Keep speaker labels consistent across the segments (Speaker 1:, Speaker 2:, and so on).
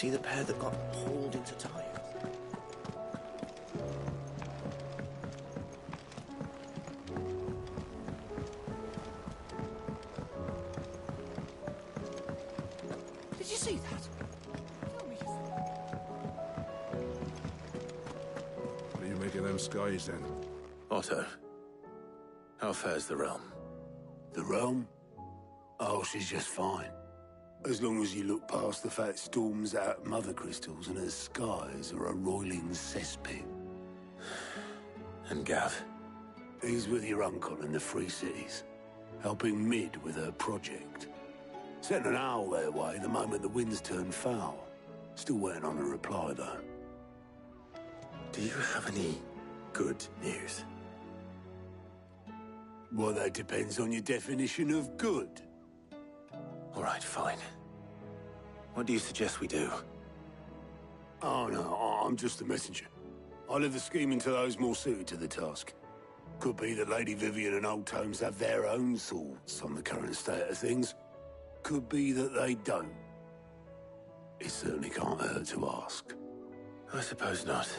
Speaker 1: See the pair that got hauled into time? Did you see that? Tell me.
Speaker 2: What do you make of them skies, then?
Speaker 3: Otto, how fares the realm?
Speaker 4: The realm? Oh, she's just fine. As long as you look past the fat storms out mother crystals and her skies are a roiling cesspit.
Speaker 3: And Gav?
Speaker 4: He's with your uncle in the Free Cities, helping Mid with her project. Sent an owl their way the moment the winds turned foul. Still waiting on a reply, though.
Speaker 3: Do you have any good news?
Speaker 4: Well, that depends on your definition of good.
Speaker 3: All right, fine. What do you suggest we do?
Speaker 4: Oh, no, I'm just the messenger. I leave the scheming to those more suited to the task. Could be that Lady Vivian and Old Tomes have their own thoughts on the current state of things. Could be that they don't. It certainly can't hurt to ask.
Speaker 3: I suppose not.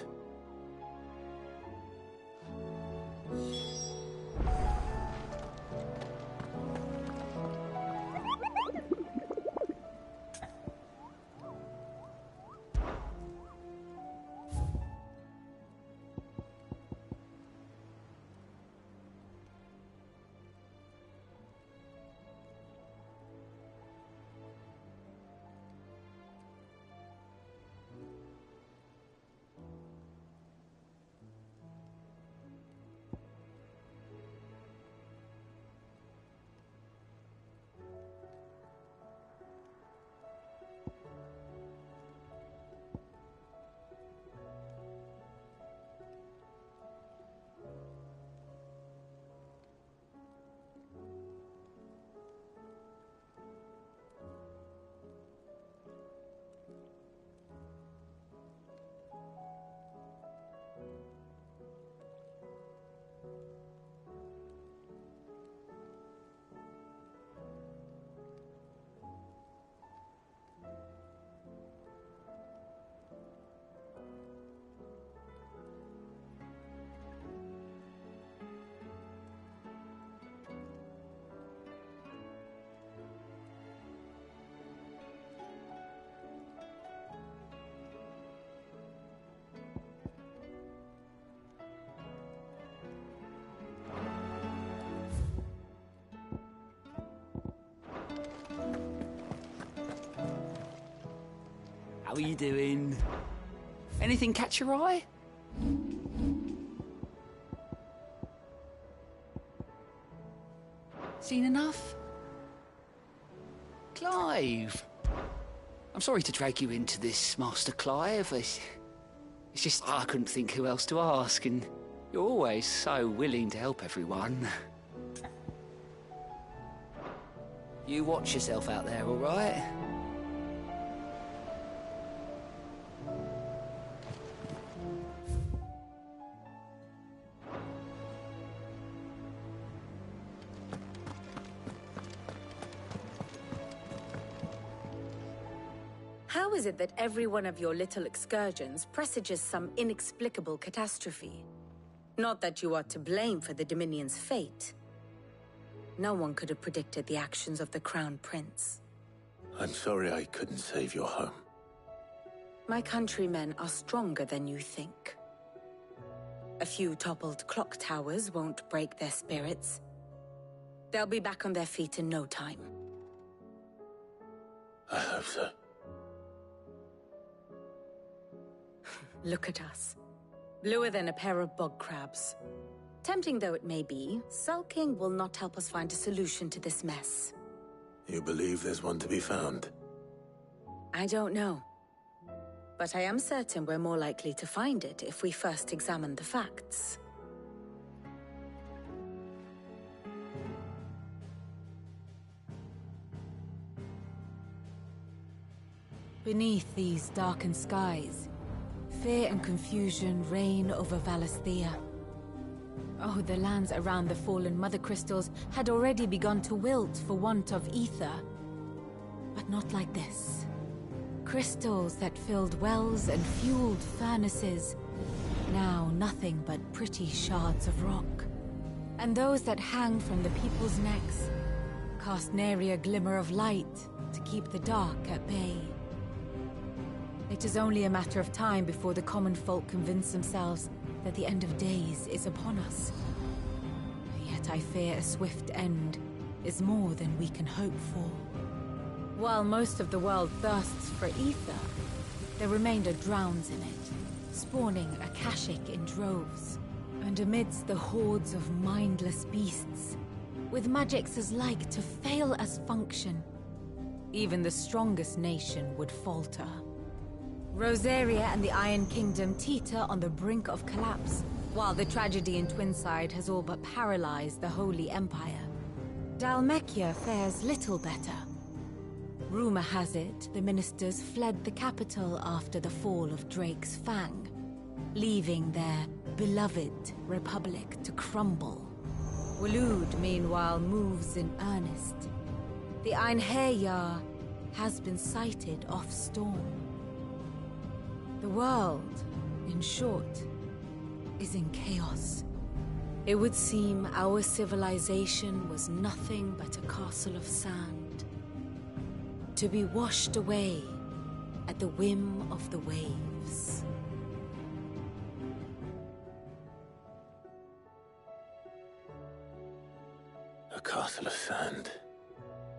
Speaker 5: How are you doing? Anything catch your eye? Seen enough? Clive! I'm sorry to drag you into this, Master Clive. It's just I couldn't think who else to ask, and you're always so willing to help everyone. You watch yourself out there, all right?
Speaker 6: How is it that every one of your little excursions presages some inexplicable catastrophe? Not that you are to blame for the Dominion's fate. No one could have predicted the actions of the Crown Prince.
Speaker 3: I'm sorry I couldn't save your home.
Speaker 6: My countrymen are stronger than you think. A few toppled clock towers won't break their spirits. They'll be back on their feet in no time.
Speaker 3: I hope so.
Speaker 6: Look at us. Bluer than a pair of bog crabs. Tempting though it may be, sulking will not help us find a solution to this mess.
Speaker 3: You believe there's one to be found?
Speaker 6: I don't know. But I am certain we're more likely to find it if we first examine the facts.
Speaker 7: Beneath these darkened skies, fear and confusion reign over Valisthea. Oh, the lands around the fallen mother crystals had already begun to wilt for want of ether. But not like this. crystals that filled wells and fueled furnaces, now nothing but pretty shards of rock. And those that hang from the people's necks cast nary a glimmer of light to keep the dark at bay. It is only a matter of time before the common folk convince themselves that the end of days is upon us. Yet I fear a swift end is more than we can hope for. While most of the world thirsts for ether, the remainder drowns in it, spawning Akashic in droves. And amidst the hordes of mindless beasts, with magics as like to fail as function, even the strongest nation would falter. Rosaria and the Iron Kingdom teeter on the brink of collapse, while the tragedy in Twinside has all but paralyzed the Holy Empire. Dhalmekia fares little better. Rumor has it the ministers fled the capital after the fall of Drake's Fang, leaving their beloved republic to crumble. Waloed, meanwhile, moves in earnest. The Einherjar has been sighted off-storm. The world, in short, is in chaos. It would seem our civilization was nothing but a castle of sand, to be washed away at the whim of the waves.
Speaker 3: A castle of sand.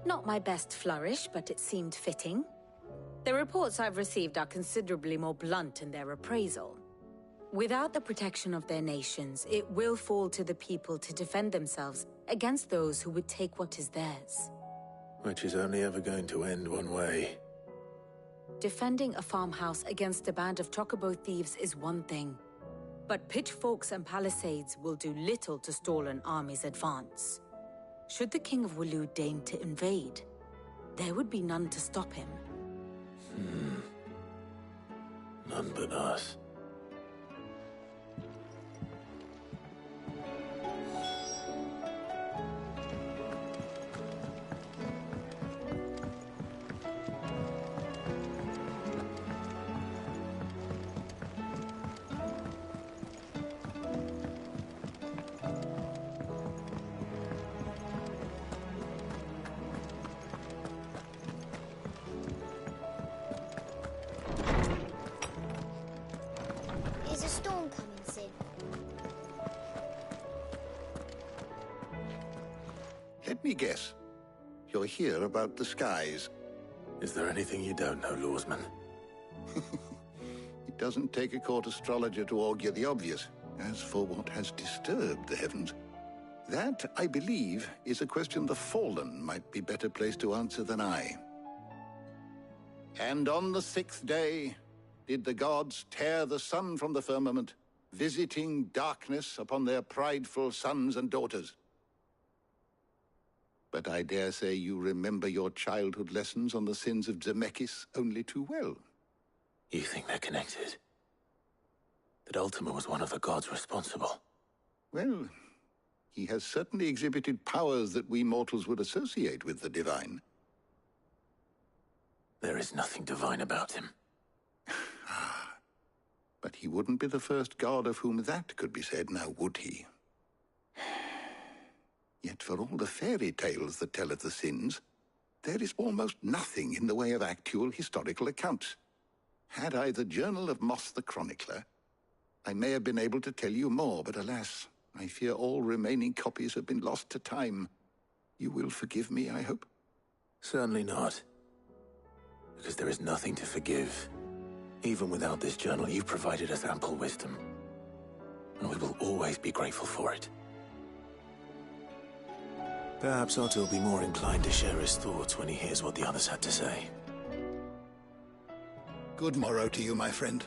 Speaker 6: Not my best flourish, but it seemed fitting. The reports I've received are considerably more blunt in their appraisal. Without the protection of their nations, it will fall to the people to defend themselves against those who would take what is theirs.
Speaker 3: Which is only ever going to end one way.
Speaker 6: Defending a farmhouse against a band of chocobo thieves is one thing, but pitchforks and palisades will do little to stall an army's advance. Should the King of Waloed deign to invade, there would be none to stop him.
Speaker 3: None but us.
Speaker 8: Is a storm coming soon?
Speaker 9: Let me guess. You're here about the skies.
Speaker 3: Is there anything you don't know, Lawsman?
Speaker 9: It doesn't take a court astrologer to augur the obvious. As for what has disturbed the heavens, that, I believe, is a question the Fallen might be better placed to answer than I. And on the 6th day did the gods tear the sun from the firmament, visiting darkness upon their prideful sons and daughters. But I dare say you remember your childhood lessons on the sins of Zemeckis only too well.
Speaker 3: You think they're connected? That Ultima was one of the gods responsible?
Speaker 9: Well, he has certainly exhibited powers that we mortals would associate with the divine.
Speaker 3: There is nothing divine about him.
Speaker 9: But he wouldn't be the first god of whom that could be said, now would he? Yet for all the fairy tales that tell of the sins, there is almost nothing in the way of actual historical accounts. Had I the Journal of Moss the Chronicler, I may have been able to tell you more, but alas, I fear all remaining copies have been lost to time. You will forgive me, I hope?
Speaker 3: Certainly not. Because there is nothing to forgive. Even without this journal, you've provided us ample wisdom. And we will always be grateful for it. Perhaps Otto will be more inclined to share his thoughts when he hears what the others had to say.
Speaker 9: Good morrow to you, my friend.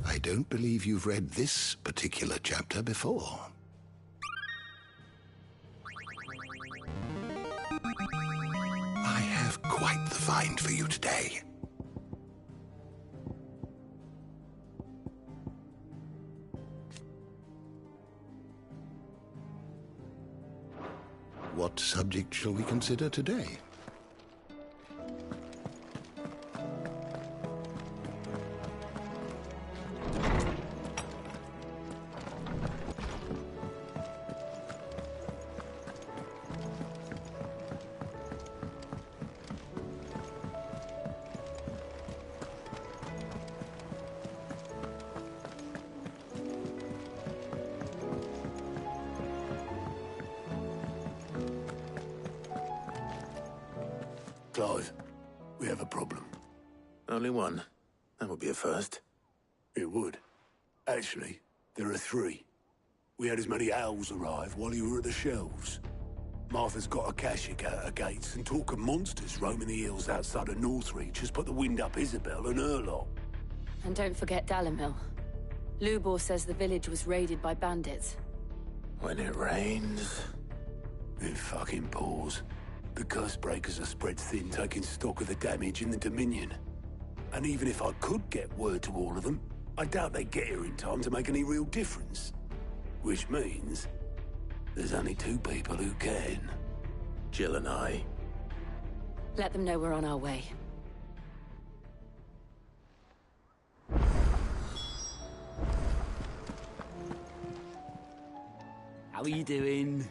Speaker 9: I don't believe you've read this particular chapter before. I have quite the find for you today. What subject shall we consider today?
Speaker 4: Clive, we have a problem.
Speaker 3: Only one. That would be a first.
Speaker 4: It would. Actually, there are three. We had as many owls arrive while you were at the shelves. Martha's got a Akashic out her gates, and talk of monsters roaming the hills outside of Northreach has put the wind up Isabel and her lot.
Speaker 6: And don't forget Dalimil. Lubor says the village was raided by bandits.
Speaker 3: When it rains...
Speaker 4: It fucking pours. The curse breakers are spread thin, taking stock of the damage in the Dominion. And even if I could get word to all of them, I doubt they'd get here in time to make any real difference. Which means there's only two people who can.
Speaker 3: Jill and I.
Speaker 6: Let them know we're on our way.
Speaker 5: How are you doing?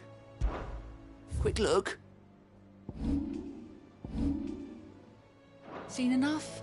Speaker 5: Quick look.
Speaker 7: Seen enough?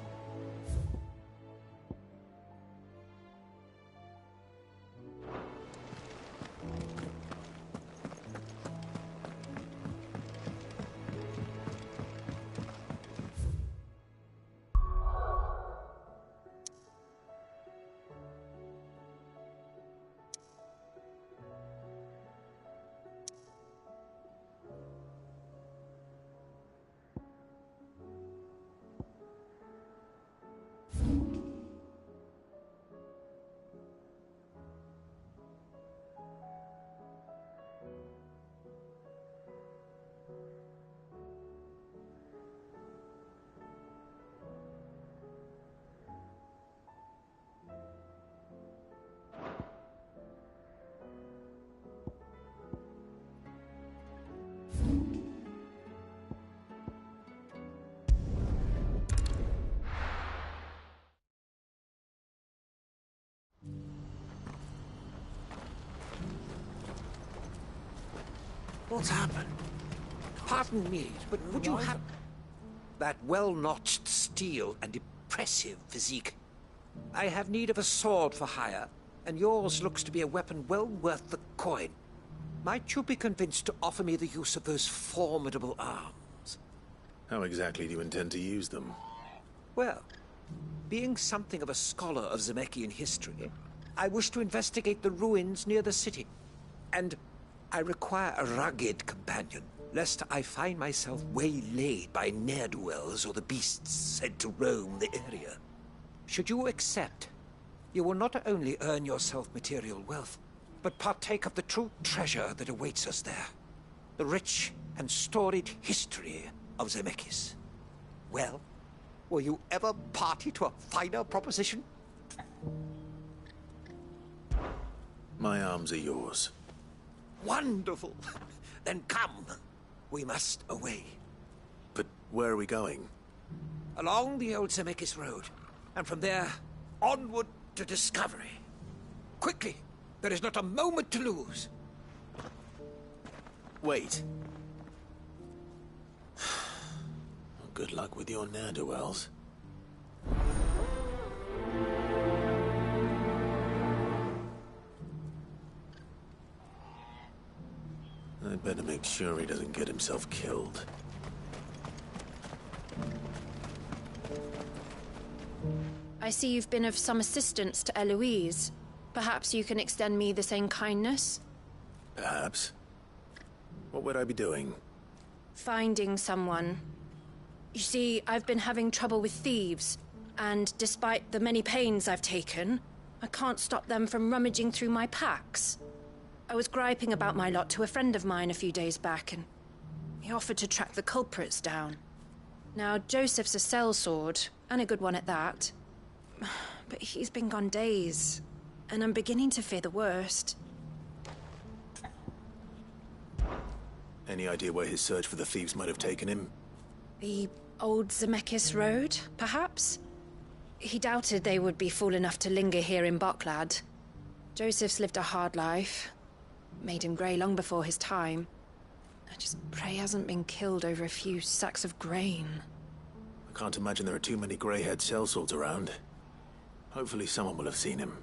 Speaker 1: What's happened? Pardon me, but would you have... That well-notched steel and impressive physique. I have need of a sword for hire, and yours looks to be a weapon well worth the coin. Might you be convinced to offer me the use of those formidable arms?
Speaker 3: How exactly do you intend to use them?
Speaker 1: Well, being something of a scholar of Zemeckis history, I wish to investigate the ruins near the city, and I require a rugged companion, lest I find myself waylaid by ne'er-do-wells or the beasts said to roam the area. Should you accept, you will not only earn yourself material wealth, but partake of the true treasure that awaits us there. The rich and storied history of Zemeckis. Well, were you ever party to a finer proposition?
Speaker 3: My arms are yours.
Speaker 1: Wonderful! Then come. We must away.
Speaker 3: But where are we going?
Speaker 1: Along the old Zemeckis Road, and from there, onward to discovery. Quickly! There is not a moment to lose.
Speaker 3: Wait. Good luck with your ne'er-do-wells. I'd better make sure he doesn't get himself killed.
Speaker 10: I see you've been of some assistance to Eloise. Perhaps you can extend me the same kindness?
Speaker 3: Perhaps. What would I be doing?
Speaker 10: Finding someone. You see, I've been having trouble with thieves, and despite the many pains I've taken, I can't stop them from rummaging through my packs. I was griping about my lot to a friend of mine a few days back, and he offered to track the culprits down. Now, Joseph's a sellsword, and a good one at that. But he's been gone days, and I'm beginning to fear the worst.
Speaker 3: Any idea where his search for the thieves might have taken him?
Speaker 10: The old Zemeckis Road, perhaps? He doubted they would be fool enough to linger here in Boklad. Joseph's lived a hard life. Made him grey long before his time. I just pray he hasn't been killed over a few sacks of grain.
Speaker 3: I can't imagine there are too many grey-haired sellswords around. Hopefully someone will have seen him.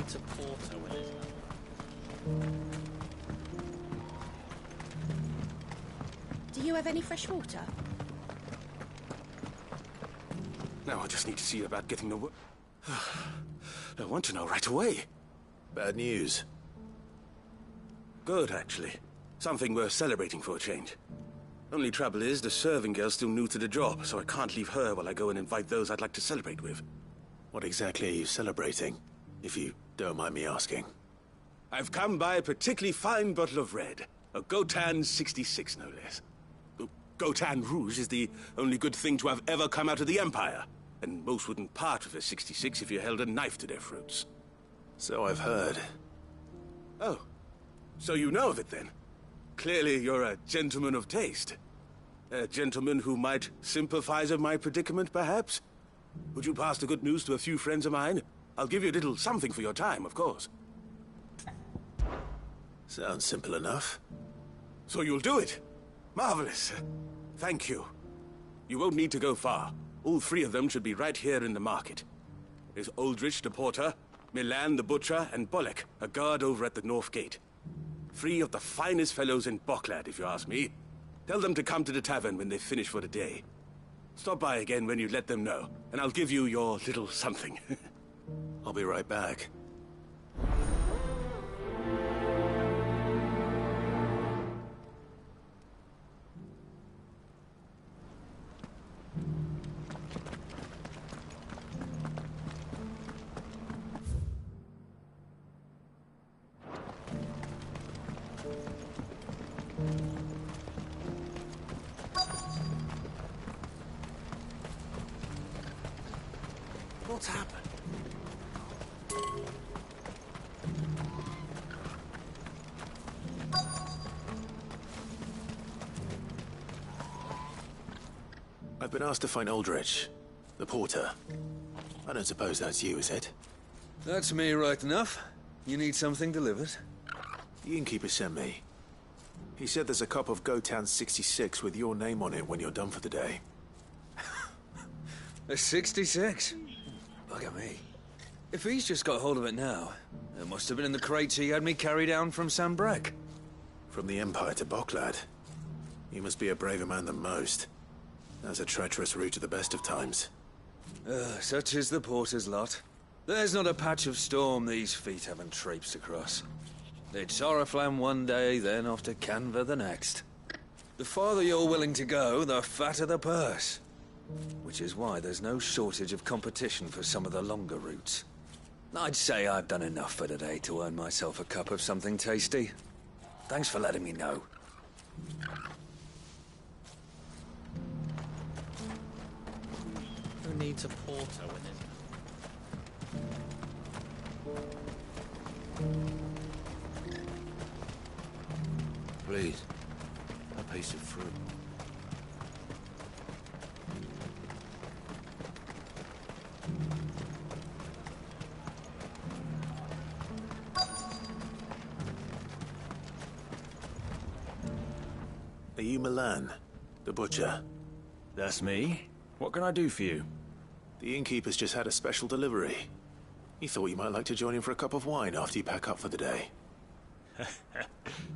Speaker 11: need to porter with it.
Speaker 10: Do you have any fresh water?
Speaker 3: Now I just need to see about getting the I want to know right away. Bad news. Good, actually. Something worth celebrating for a change. Only trouble is, the serving girl's still new to the job, so I can't leave her while I go and invite those I'd like to celebrate with. What exactly are you celebrating, if you don't mind me asking? I've come by a particularly fine bottle of red. A Gotan 66, no less. Gotan Rouge is the only good thing to have ever come out of the Empire. And most wouldn't part with a 66 if you held a knife to their throats. So I've heard. Oh, so you know of it then? Clearly you're a gentleman of taste. A gentleman who might sympathize with my predicament, perhaps? Would you pass the good news to a few friends of mine? I'll give you a little something for your time, of course. Sounds simple enough. So you'll do it? Marvelous. Thank you. You won't need to go far. All three of them should be right here in the market. There's Aldrich the porter, Milan the butcher, and Bolek, a guard over at the north gate. Three of the finest fellows in Boklad, if you ask me. Tell them to come to the tavern when they finish for the day. Stop by again when you let them know, and I'll give you your little something. I'll be right back. What's happened? I've been asked to find Aldrich, the porter. I don't suppose that's you, is it?
Speaker 12: That's me right enough. You need something delivered?
Speaker 3: The innkeeper sent me. He said there's a cup of Gotan 66 with your name on it when you're done for the day.
Speaker 12: A 66? Bugger me. If he's just got hold of it now, it must have been in the crates he had me carry down from Sanbrek.
Speaker 3: From the Empire to Boklad. You must be a braver man than most. That's a treacherous route at the best of times.
Speaker 12: Such is the porter's lot. There's not a patch of storm these feet haven't traipsed across. It's Oriflamme one day, then off to Canva the next. The farther you're willing to go, the fatter the purse. Which is why there's no shortage of competition for some of the longer routes. I'd say I've done enough for today to earn myself a cup of something tasty. Thanks for letting me know.
Speaker 11: Who needs a porter with it?
Speaker 1: Please, a piece of fruit.
Speaker 3: Are you Milan, the butcher?
Speaker 13: That's me. What can I do for you?
Speaker 3: The innkeeper's just had a special delivery. He thought you might like to join him for a cup of wine after you pack up for the day.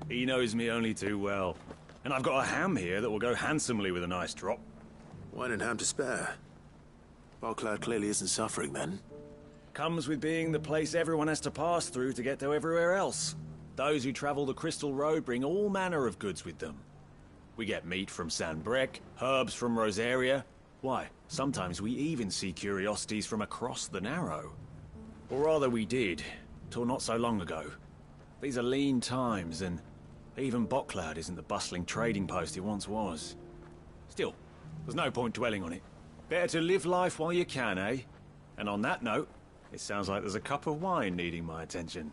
Speaker 13: He knows me only too well. And I've got a ham here that will go handsomely with a nice drop.
Speaker 3: Wine and ham to spare. Boklad clearly isn't suffering, then.
Speaker 13: Comes with being the place everyone has to pass through to get to everywhere else. Those who travel the Crystal Road bring all manner of goods with them. We get meat from Sanbrek, herbs from Rosaria. Why, sometimes we even see curiosities from across the Narrow. Or rather we did, till not so long ago. These are lean times, and even Boklad isn't the bustling trading post it once was. Still, there's no point dwelling on it. Better to live life while you can, eh? And on that note, it sounds like there's a cup of wine needing my attention.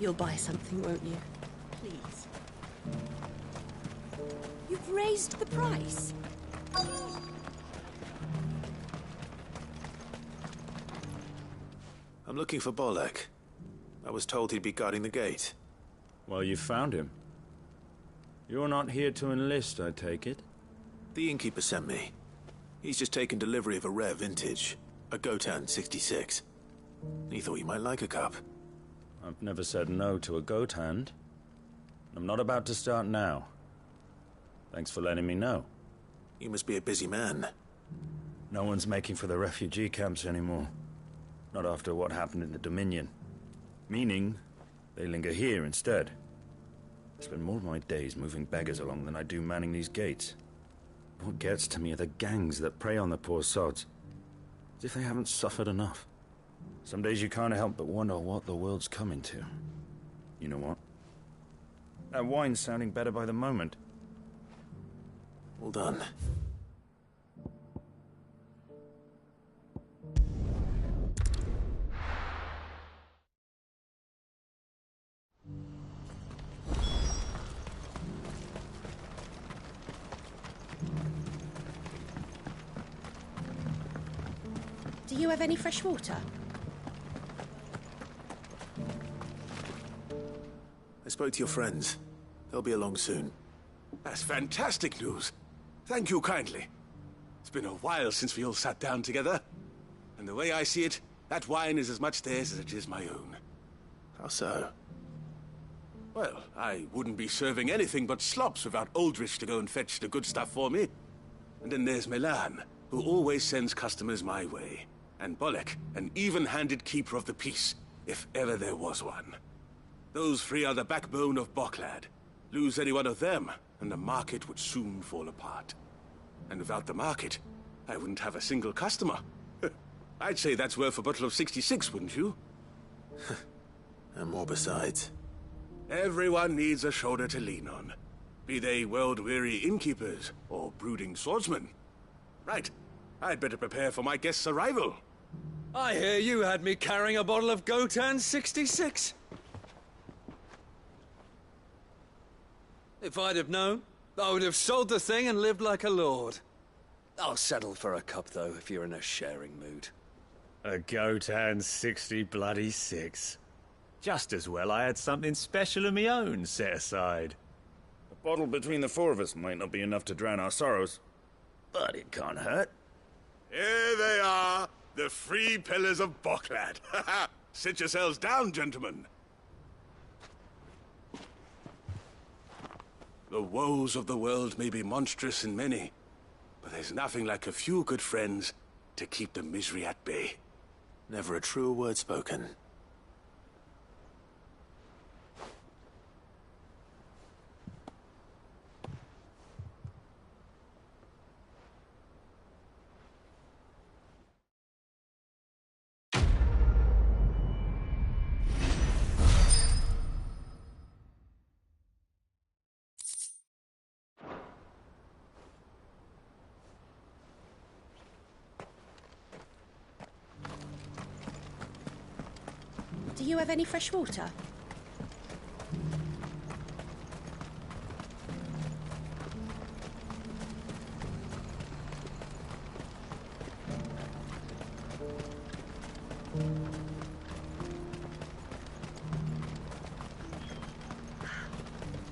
Speaker 10: You'll buy something, won't you?
Speaker 8: Please. You've raised the price.
Speaker 3: I'm looking for Bolek. I was told he'd be guarding the gate.
Speaker 13: Well, you found him. You're not here to enlist, I take it?
Speaker 3: The innkeeper sent me. He's just taken delivery of a rare vintage, a Gotan 66. He thought you might like a cup.
Speaker 13: I've never said no to a goat hand. I'm not about to start now. Thanks for letting me know.
Speaker 3: You must be a busy man.
Speaker 13: No one's making for the refugee camps anymore. Not after what happened in the Dominion. Meaning, they linger here instead. I spend more of my days moving beggars along than I do manning these gates. What gets to me are the gangs that prey on the poor sods. As if they haven't suffered enough. Some days you can't help but wonder what the world's coming to. You know what? That wine's sounding better by the moment.
Speaker 3: Well done.
Speaker 8: Do you have any fresh water?
Speaker 3: I spoke to your friends. They'll be along soon. That's fantastic news. Thank you kindly. It's been a while since we all sat down together. And the way I see it, that wine is as much theirs as it is my own. How so? Well, I wouldn't be serving anything but slops without Aldrich to go and fetch the good stuff for me. And then there's Milan, who always sends customers my way. And Bolek, an even-handed keeper of the peace, if ever there was one. Those three are the backbone of Boklad. Lose any one of them, and the market would soon fall apart. And without the market, I wouldn't have a single customer. I'd say that's worth a bottle of 66, wouldn't you? And more besides. Everyone needs a shoulder to lean on. Be they world-weary innkeepers or brooding swordsmen. Right. I'd better prepare for my guest's arrival.
Speaker 12: I hear you had me carrying a bottle of Gotan 66. If I'd have known, I would have sold the thing and lived like a lord. I'll settle for a cup, though, if you're in a sharing mood.
Speaker 13: A Gotan 66. Just as well I had something special of my own set aside. A bottle between the four of us might not be enough to drown our sorrows, but it can't hurt.
Speaker 3: Here they are, the three pillars of Boklad. Sit yourselves down, gentlemen. The woes of the world may be monstrous and many, but there's nothing like a few good friends to keep the misery at bay. Never a truer word spoken.
Speaker 8: Do you have any fresh water?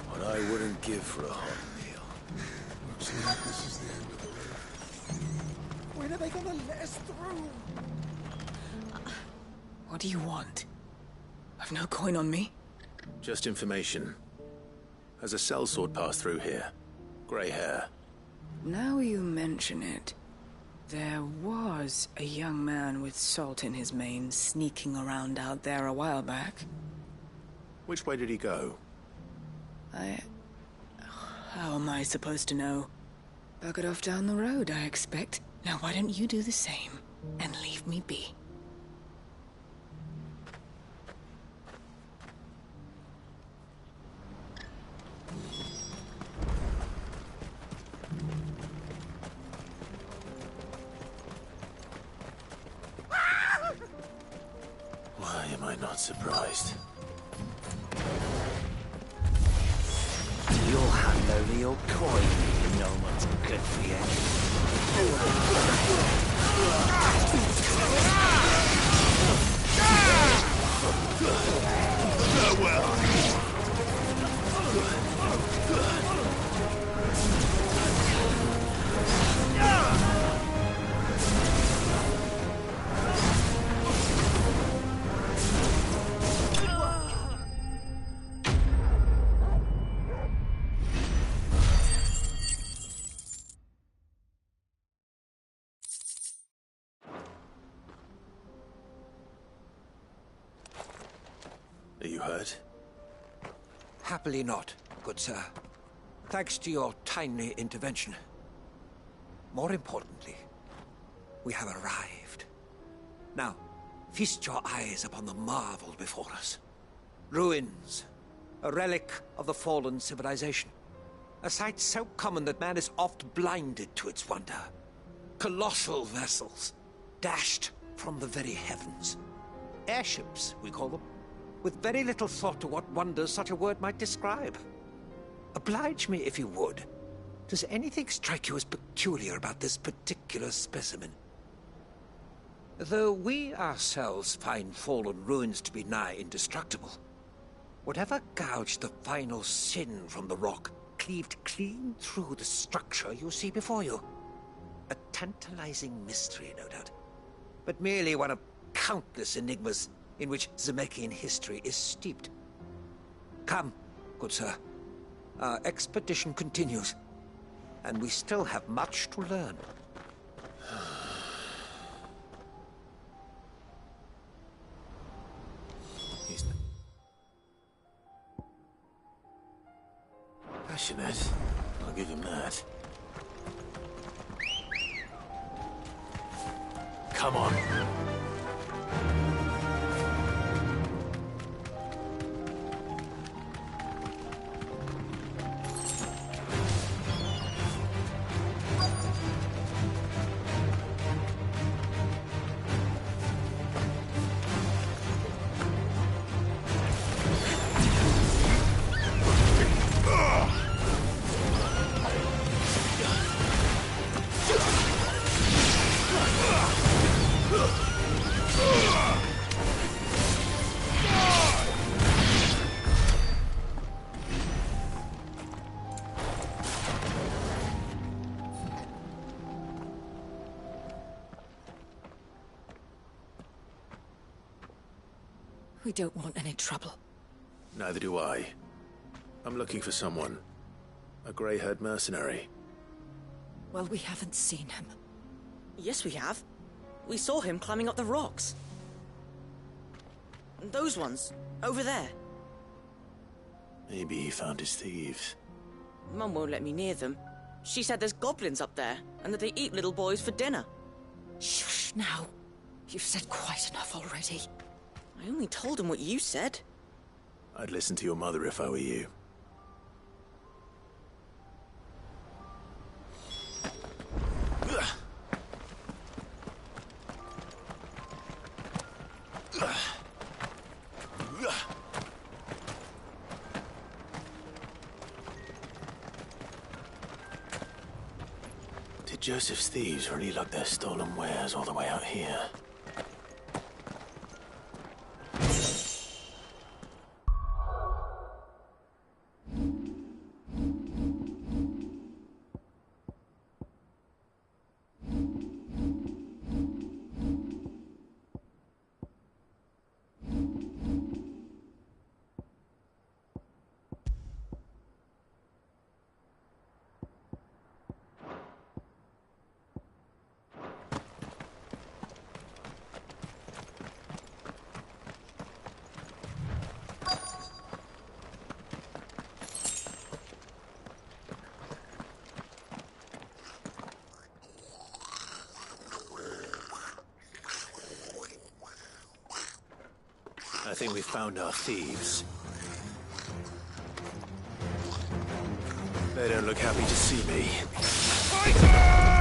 Speaker 3: What I wouldn't give for a hot meal.
Speaker 2: Looks like this is the end of the road.
Speaker 1: When are they gonna let us through?
Speaker 14: What do you want? I've no coin on me.
Speaker 3: Just information. Has a sellsword passed through here? Grey hair.
Speaker 14: Now you mention it, there was a young man with salt in his mane sneaking around out there a while back.
Speaker 3: Which way did he go?
Speaker 14: How am I supposed to know? Buggered off down the road, I expect. Now why don't you do the same and leave me be?
Speaker 3: Why am I not surprised?
Speaker 1: You'll hand over your coin, you know what's good for you.
Speaker 3: you hurt?
Speaker 1: Happily not, good sir. Thanks to your timely intervention. More importantly, we have arrived. Now, feast your eyes upon the marvel before us. Ruins, a relic of the fallen civilization. A sight so common that man is oft blinded to its wonder. Colossal vessels, dashed from the very heavens. Airships, we call them, with very little thought to what wonders such a word might describe. Oblige me if you would. Does anything strike you as peculiar about this particular specimen? Though we ourselves find fallen ruins to be nigh indestructible, whatever gouged the final sin from the rock cleaved clean through the structure you see before you. A tantalizing mystery, no doubt, but merely one of countless enigmas in which Zemeckyan history is steeped. Come, good sir. Our expedition continues, and we still have much to learn.
Speaker 3: He's passionate. I'll give him that. Come on.
Speaker 15: We don't want any trouble.
Speaker 3: Neither do I. I'm looking for someone. A grey-haired mercenary.
Speaker 15: Well, we haven't seen him.
Speaker 16: Yes, we have. We saw him climbing up the rocks. Those ones, over there.
Speaker 3: Maybe he found his thieves.
Speaker 16: Mum won't let me near them. She said there's goblins up there, and that they eat little boys for dinner.
Speaker 15: Shush now. You've said quite enough already.
Speaker 16: I only told him what you said.
Speaker 3: I'd listen to your mother if I were you. Did Joseph's thieves really lug their stolen wares all the way out here? I think we've found our thieves. They don't look happy to see me. Fight on!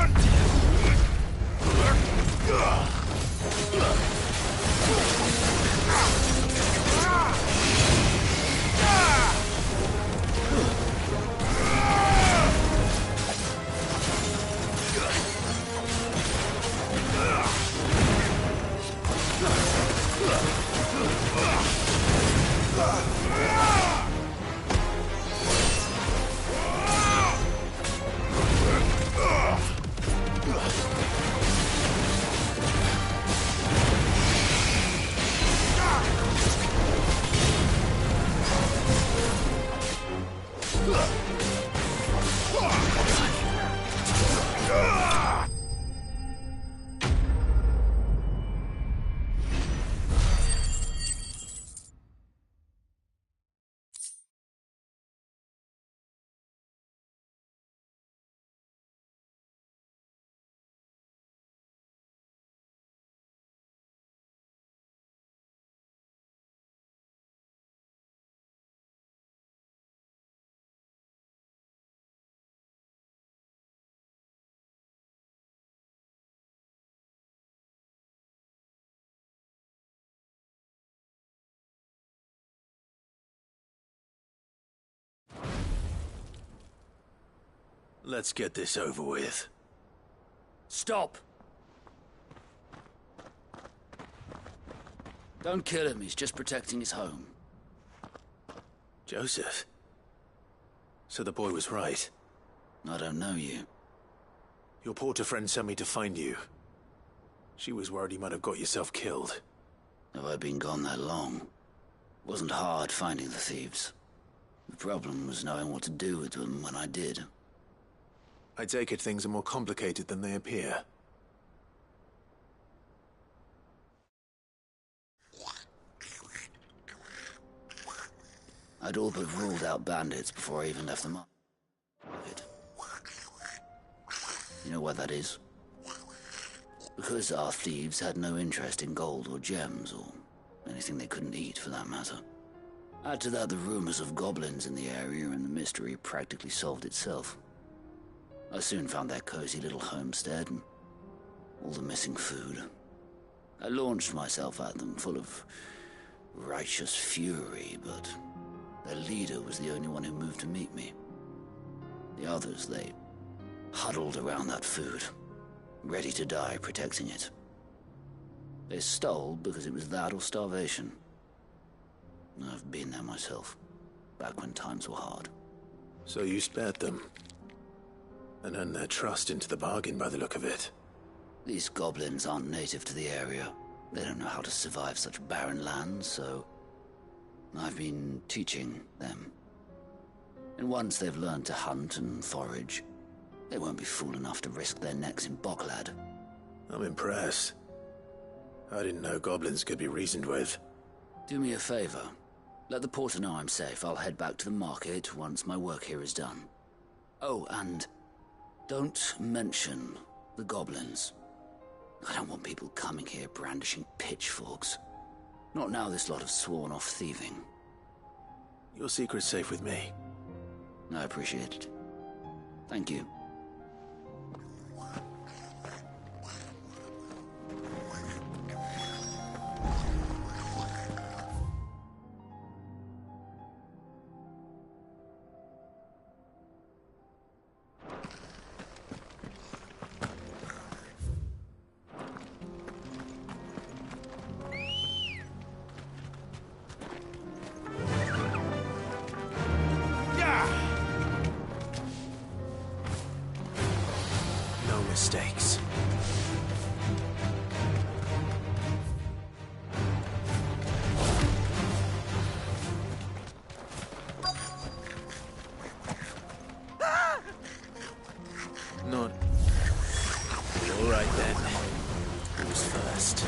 Speaker 3: Let's get this over with.
Speaker 5: Stop! Don't kill him, he's just protecting his home.
Speaker 3: Joseph? So the boy was right.
Speaker 5: I don't know you.
Speaker 3: Your porter friend sent me to find you. She was worried you might have got yourself killed.
Speaker 5: Have I been gone that long? It wasn't hard finding the thieves. The problem was knowing what to do with them when I did.
Speaker 3: I take it things are more complicated than they appear.
Speaker 5: I'd all but ruled out bandits before I even left them up. You know why that is? Because our thieves had no interest in gold or gems, or anything they couldn't eat for that matter. Add to that the rumors of goblins in the area, and the mystery practically solved itself. I soon found their cozy little homestead, and all the missing food. I launched myself at them, full of righteous fury, but their leader was the only one who moved to meet me. The others, they huddled around that food, ready to die protecting it. They stole because it was that or starvation. I've been there myself, back when times were hard.
Speaker 3: So you spared them, and earned their trust into the bargain by the look of it.
Speaker 5: These goblins aren't native to the area. They don't know how to survive such barren lands, so I've been teaching them. And once they've learned to hunt and forage, they won't be fool enough to risk their necks in Bocklad.
Speaker 3: I'm impressed. I didn't know goblins could be reasoned with.
Speaker 5: Do me a favor. Let the porter know I'm safe. I'll head back to the market once my work here is done. Oh, and don't mention the goblins. I don't want people coming here brandishing pitchforks. Not now this lot have sworn off thieving.
Speaker 3: Your secret's safe with me.
Speaker 5: I appreciate it. Thank you.
Speaker 3: No mistakes. Not... All right then. Who's first?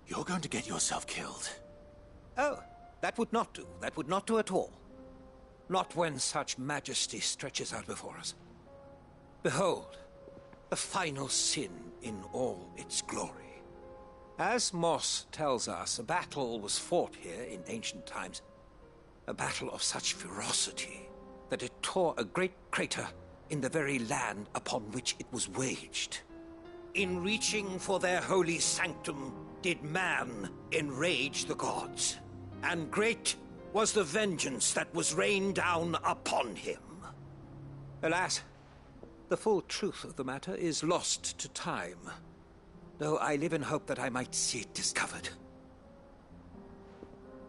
Speaker 3: You're going to get yourself killed.
Speaker 1: Oh, that would not do. That would not do at all. Not when such majesty stretches out before us. Behold, the final sin in all its glory. As Moss tells us, a battle was fought here in ancient times. A battle of such ferocity that it tore a great crater in the very land upon which it was waged. In reaching for their holy sanctum, did man enrage the gods, and great was the vengeance that was rained down upon him. Alas, the full truth of the matter is lost to time, though I live in hope that I might see it discovered.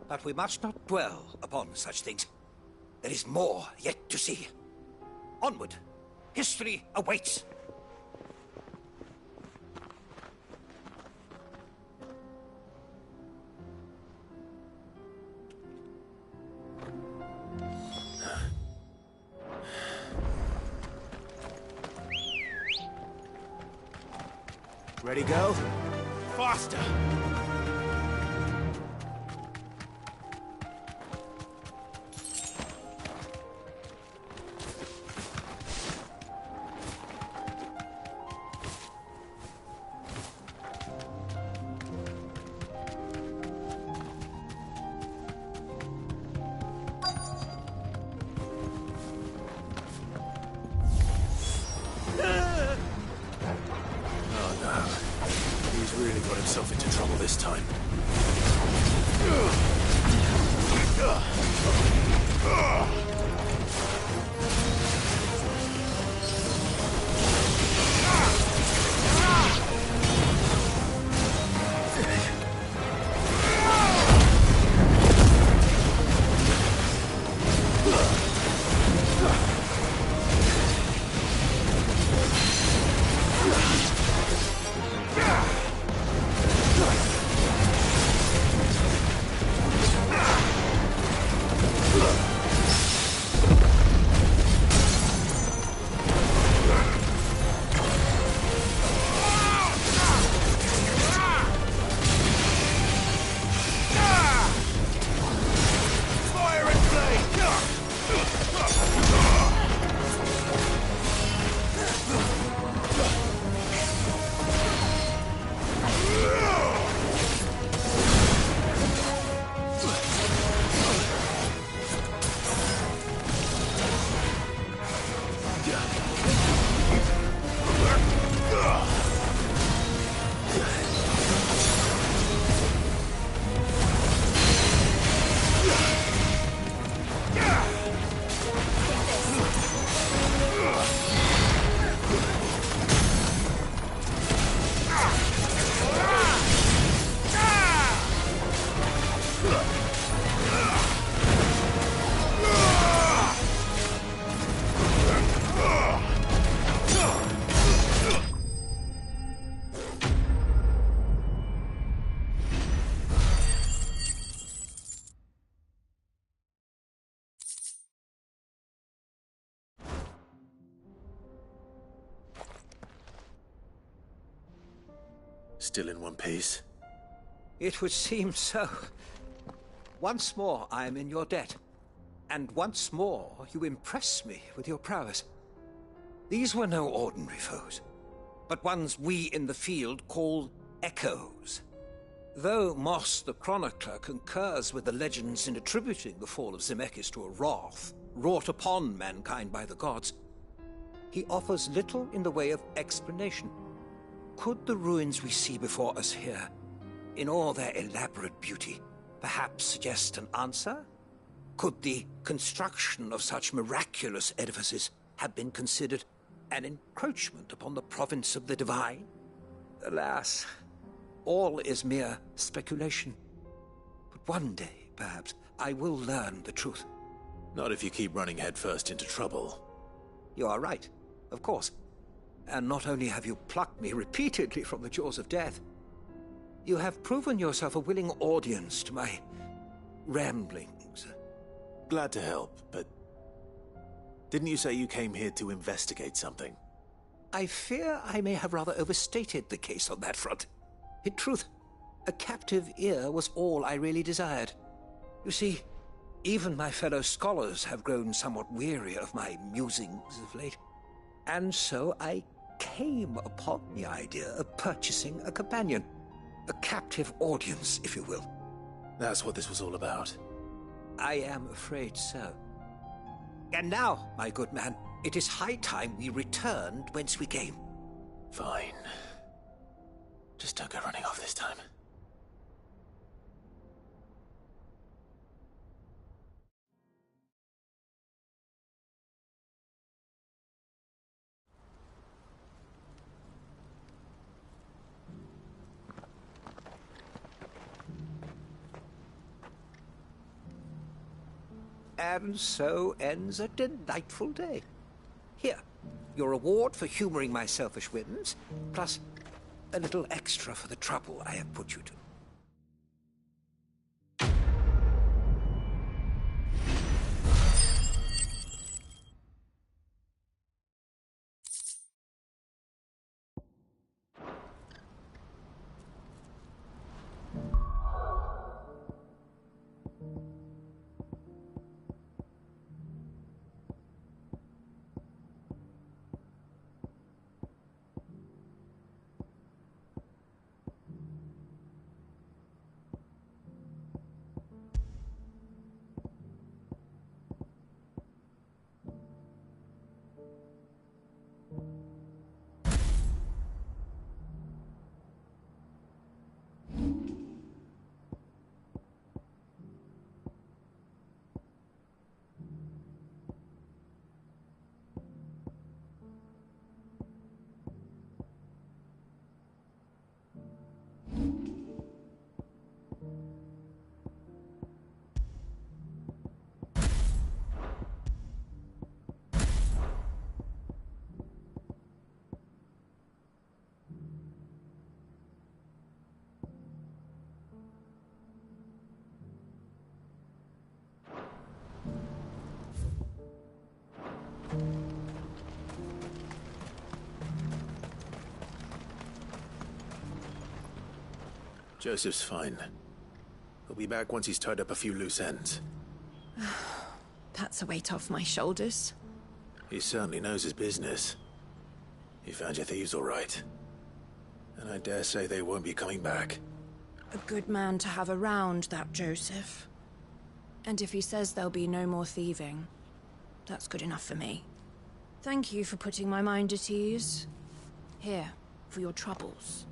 Speaker 1: But we must not dwell upon such things. There is more yet to see. Onward! History awaits!
Speaker 3: Ready, go? Faster! Really got himself into trouble this time. Still in one piece?
Speaker 1: It would seem so. Once more I am in your debt. And once more you impress me with your prowess. These were no ordinary foes, but ones we in the field call echoes. Though Moss the Chronicler concurs with the legends in attributing the fall of Zemeckis to a wrath wrought upon mankind by the gods, he offers little in the way of explanation. Could the ruins we see before us here, in all their elaborate beauty, perhaps suggest an answer? Could the construction of such miraculous edifices have been considered an encroachment upon the province of the divine? Alas, all is mere speculation. But one day, perhaps, I will learn the truth.
Speaker 3: Not if you keep running headfirst into trouble.
Speaker 1: You are right, of course. And not only have you plucked me repeatedly from the jaws of death, you have proven yourself a willing audience to my ramblings.
Speaker 3: Glad to help, but didn't you say you came here to investigate something?
Speaker 1: I fear I may have rather overstated the case on that front. In truth, a captive ear was all I really desired. You see, even my fellow scholars have grown somewhat weary of my musings of late. And so I came upon the idea of purchasing a companion. A captive audience, if you will.
Speaker 3: That's what this was all about.
Speaker 1: I am afraid so. And now, my good man, it is high time we returned whence we came.
Speaker 3: Fine. Just don't go running off this time.
Speaker 1: And so ends a delightful day. Here, your reward for humoring my selfish whims, plus a little extra for the trouble I have put you to.
Speaker 3: Joseph's fine. He'll be back once he's tied up a few loose ends.
Speaker 10: That's a weight off my shoulders.
Speaker 3: He certainly knows his business. He found your thieves all right. And I dare say they won't be coming back.
Speaker 10: A good man to have around, that Joseph. And if he says there'll be no more thieving, that's good enough for me. Thank you for putting my mind at ease. Here, for your troubles.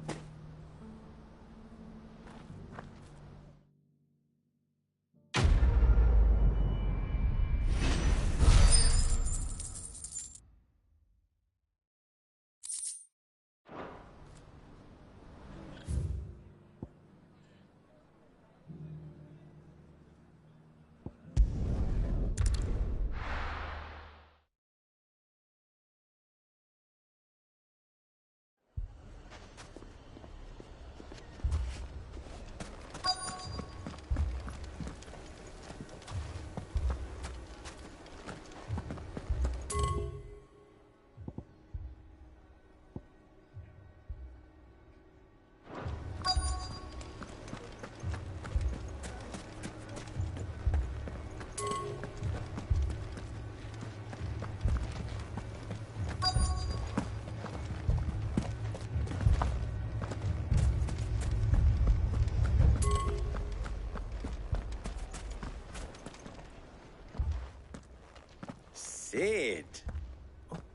Speaker 17: Sid!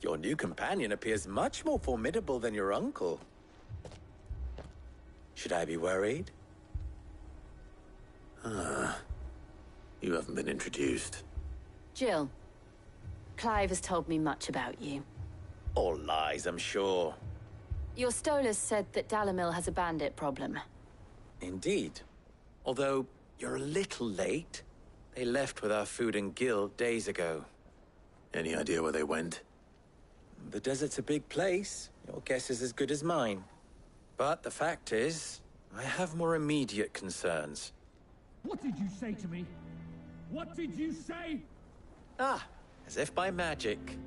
Speaker 17: Your new companion appears much more formidable than your uncle. Should I be worried?
Speaker 3: Ah. You haven't been introduced.
Speaker 18: Jill, Clive has told me much about you.
Speaker 17: All lies, I'm sure.
Speaker 18: Your Stolas said that Dalamil has a bandit problem.
Speaker 17: Indeed. Although, you're a little late. They left with our food and guild days ago.
Speaker 3: Any idea where they went?
Speaker 17: The desert's a big place. Your guess is as good as mine. But the fact is, I have more immediate concerns.
Speaker 19: What did you say to me? What did you say?
Speaker 17: Ah, as if by magic.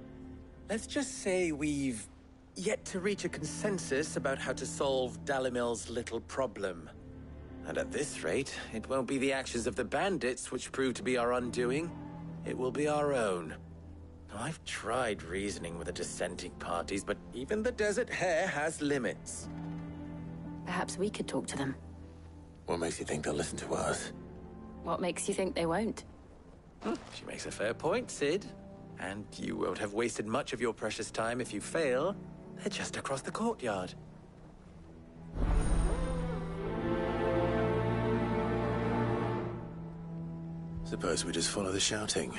Speaker 17: Let's just say we've yet to reach a consensus about how to solve Dalimil's little problem. And at this rate, it won't be the actions of the bandits which prove to be our undoing. It will be our own. I've tried reasoning with the dissenting parties, but even the Desert Hare has limits.
Speaker 18: Perhaps we could talk to them.
Speaker 3: What makes you think they'll listen to us?
Speaker 18: What makes you think they won't?
Speaker 17: She makes a fair point, Sid. And you won't have wasted much of your precious time if you fail. They're just across the courtyard.
Speaker 3: Suppose we just follow the shouting.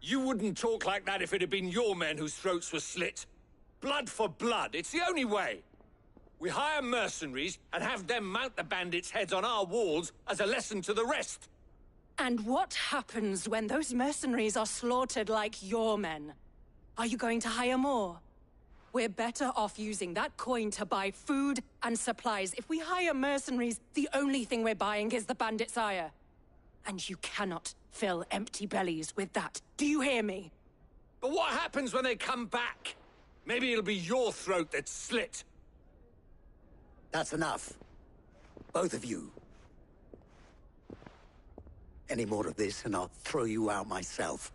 Speaker 1: You wouldn't talk like that if it had been your men whose throats were slit. Blood for blood, it's the only way. We hire mercenaries and have them mount the bandits' heads on our walls as a lesson to the rest.
Speaker 10: And what happens when those mercenaries are slaughtered like your men? Are you going to hire more? We're better off using that coin to buy food and supplies. If we hire mercenaries, the only thing we're buying is the bandits' ire. And you cannot fill empty bellies with that. Do you hear me?
Speaker 1: But what happens when they come back? Maybe it'll be your throat that's slit.
Speaker 20: That's enough. Both of you. Any more of this and I'll throw you out myself.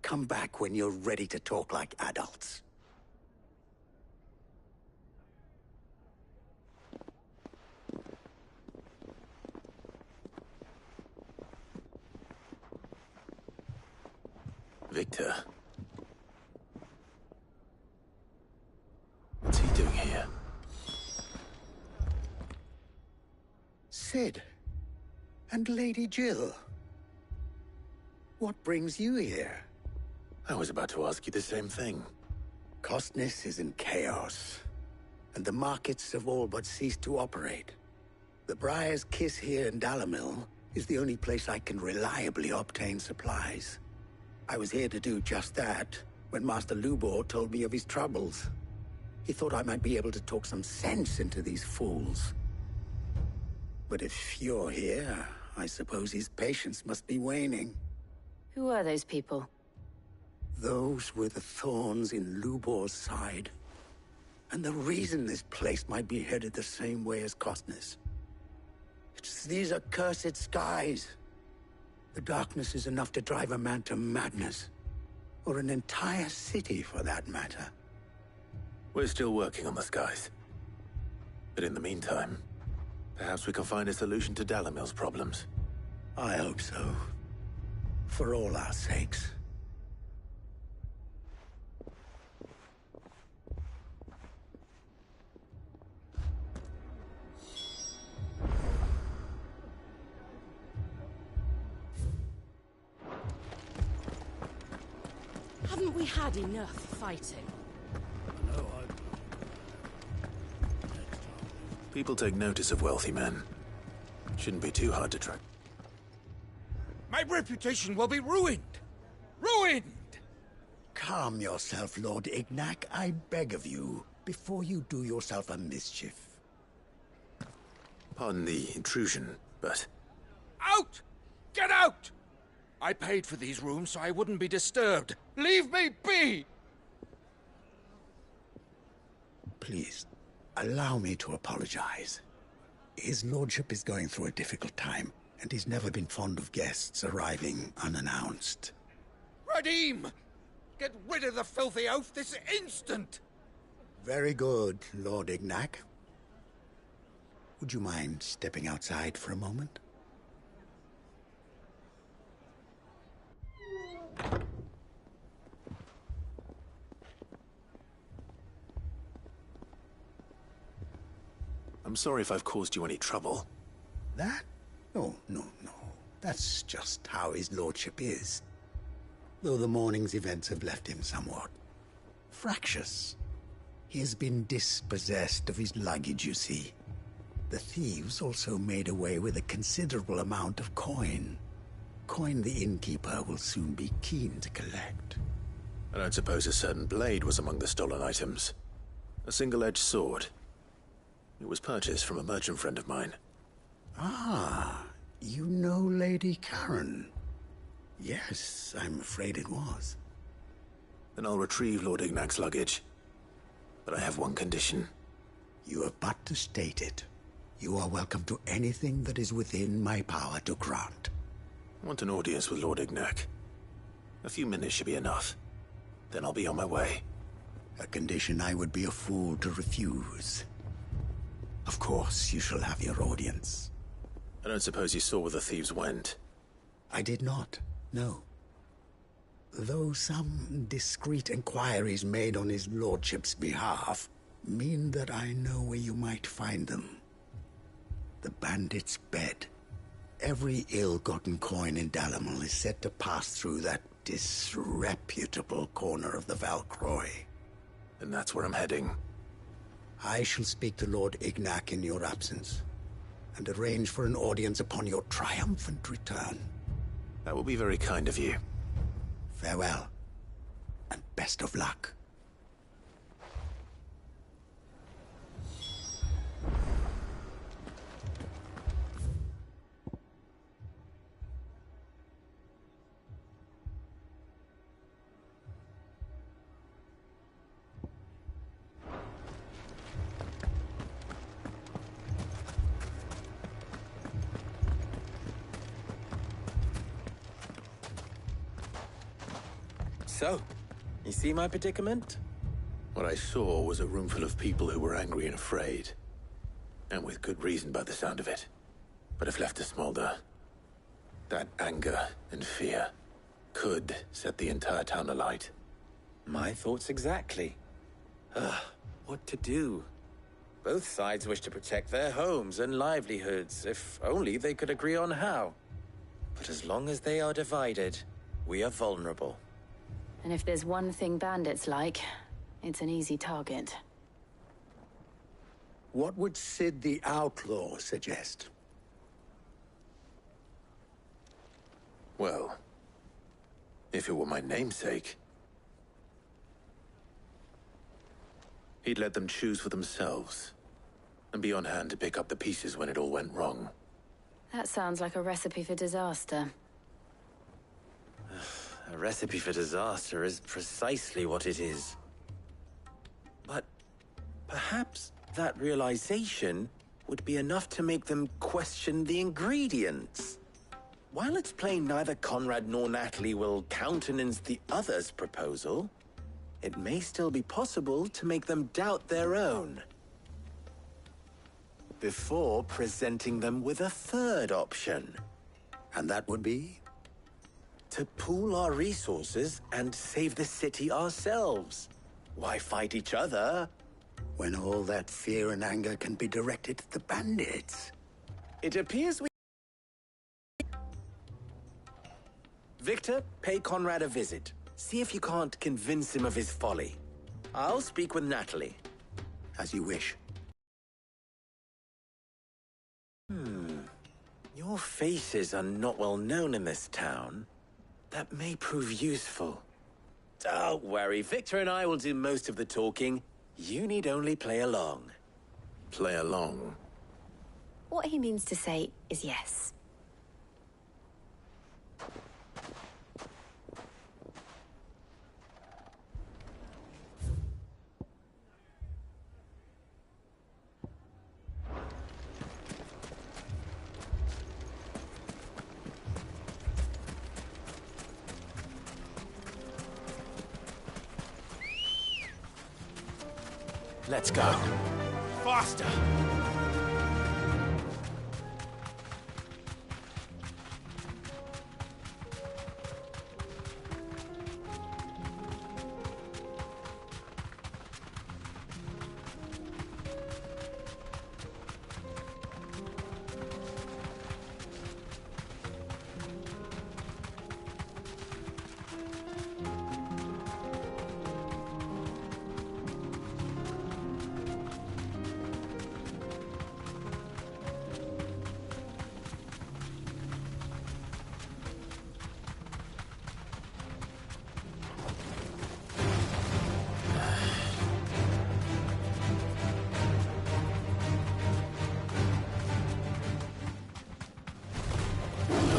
Speaker 20: Come back when you're ready to talk like adults.
Speaker 3: Victor. What's he doing here?
Speaker 20: Sid. And Lady Jill. What brings you here?
Speaker 3: I was about to ask you the same thing.
Speaker 20: Costness is in chaos, and the markets have all but ceased to operate. The Briar's Kiss here in Dalamil is the only place I can reliably obtain supplies. I was here to do just that when Master Lubor told me of his troubles. He thought I might be able to talk some sense into these fools. But if you're here, I suppose his patience must be waning.
Speaker 18: Who are those people?
Speaker 20: Those were the thorns in Lubor's side. And the reason this place might be headed the same way as Costner's. It's these accursed skies. The darkness is enough to drive a man to madness. Or an entire city, for that matter.
Speaker 3: We're still working on the skies. But in the meantime, perhaps we can find a solution to Dalimil's problems.
Speaker 20: I hope so. For all our sakes.
Speaker 15: Haven't we had enough fighting?
Speaker 3: People take notice of wealthy men. Shouldn't be too hard to track.
Speaker 1: My reputation will be ruined! Ruined!
Speaker 20: Calm yourself, Lord Ignac, I beg of you, before you do yourself a mischief.
Speaker 3: Pardon the intrusion, but...
Speaker 1: Out! Get out! I paid for these rooms so I wouldn't be disturbed. Leave me be!
Speaker 20: Please, allow me to apologize. His lordship is going through a difficult time, and he's never been fond of guests arriving unannounced.
Speaker 1: Radim! Get rid of the filthy oaf this instant!
Speaker 20: Very good, Lord Ignac. Would you mind stepping outside for a moment?
Speaker 3: I'm sorry if I've caused you any trouble.
Speaker 20: That? No. That's just how his lordship is. Though the morning's events have left him somewhat fractious. He has been dispossessed of his luggage, you see. The thieves also made away with a considerable amount of coin. Coin the innkeeper will soon be keen to collect.
Speaker 3: I don't suppose a certain blade was among the stolen items. A single-edged sword. It was purchased from a merchant friend of mine.
Speaker 20: Ah, you know Lady Karen. Yes, I'm afraid it was.
Speaker 3: Then I'll retrieve Lord Ignac's luggage. But I have one condition.
Speaker 20: You have but to state it. You are welcome to anything that is within my power to grant.
Speaker 3: I want an audience with Lord Ignac. A few minutes should be enough. Then I'll be on my way.
Speaker 20: A condition I would be a fool to refuse. Of course, you shall have your audience.
Speaker 3: I don't suppose you saw where the thieves went.
Speaker 20: I did not, no. Though some discreet inquiries made on his lordship's behalf mean that I know where you might find them. The bandit's bed. Every ill-gotten coin in Dalimil is said to pass through that disreputable corner of the Valcroy.
Speaker 3: And that's where I'm heading.
Speaker 20: I shall speak to Lord Ignac in your absence, and arrange for an audience upon your triumphant return.
Speaker 3: That will be very kind of you.
Speaker 20: Farewell, and best of luck.
Speaker 17: So, you see my predicament?
Speaker 3: What I saw was a room full of people who were angry and afraid. And with good reason by the sound of it. But if left to smolder, that anger and fear could set the entire town alight.
Speaker 17: My thoughts exactly. What to do? Both sides wish to protect their homes and livelihoods, if only they could agree on how. But as long as they are divided, we are vulnerable.
Speaker 18: And if there's one thing bandits like, it's an easy target.
Speaker 20: What would Sid the Outlaw suggest?
Speaker 3: Well, if it were my namesake.
Speaker 17: He'd let them choose for themselves, and be on hand to pick up the pieces when it all went wrong.
Speaker 18: That sounds like a recipe for disaster.
Speaker 17: A recipe for disaster is precisely what it is. But perhaps that realization would be enough to make them question the ingredients. While it's plain neither Conrad nor Natalie will countenance the other's proposal, it may still be possible to make them doubt their own, before presenting them with a third option.
Speaker 20: And that would be?
Speaker 17: To pool our resources and save the city ourselves. Why fight each other?
Speaker 20: When all that fear and anger can be directed at the bandits.
Speaker 17: It appears we... Victor, pay Conrad a visit. See if you can't convince him of his folly. I'll speak with Natalie.
Speaker 20: As you wish.
Speaker 17: Your faces are not well known in this town. That may prove useful. Don't worry, Victor and I will do most of the talking. You need only play along.
Speaker 2: Play along?
Speaker 18: What he means to say is yes.
Speaker 3: Let's go. Faster!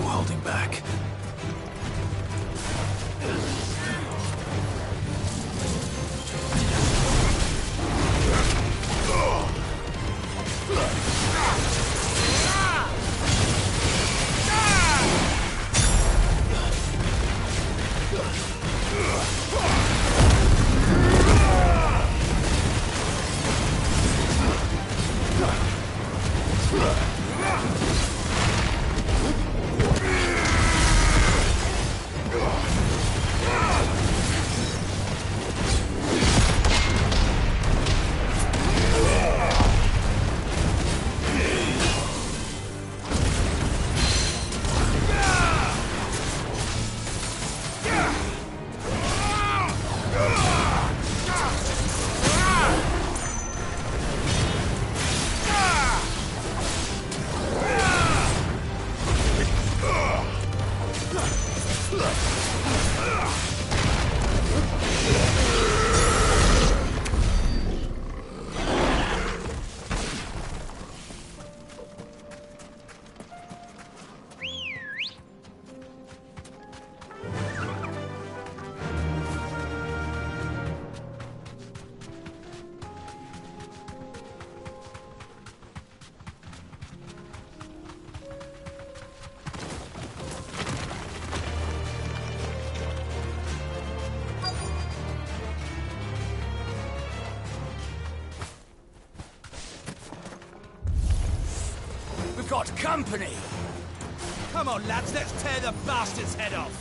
Speaker 3: Holding back. We've got company! Come on, lads, let's tear the bastard's head off!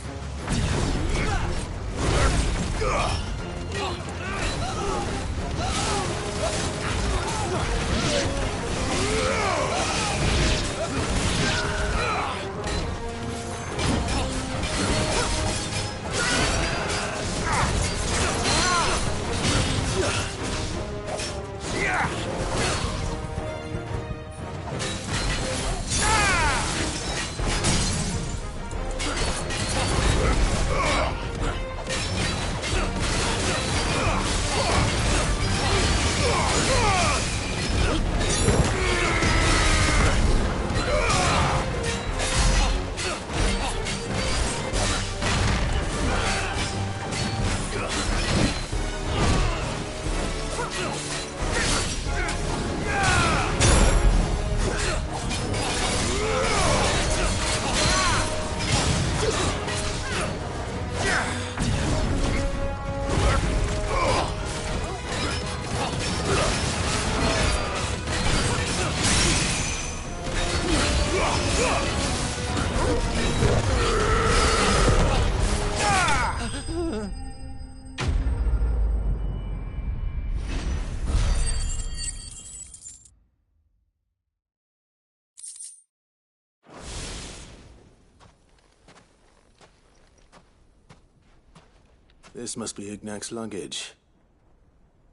Speaker 3: This must be Ignac's luggage.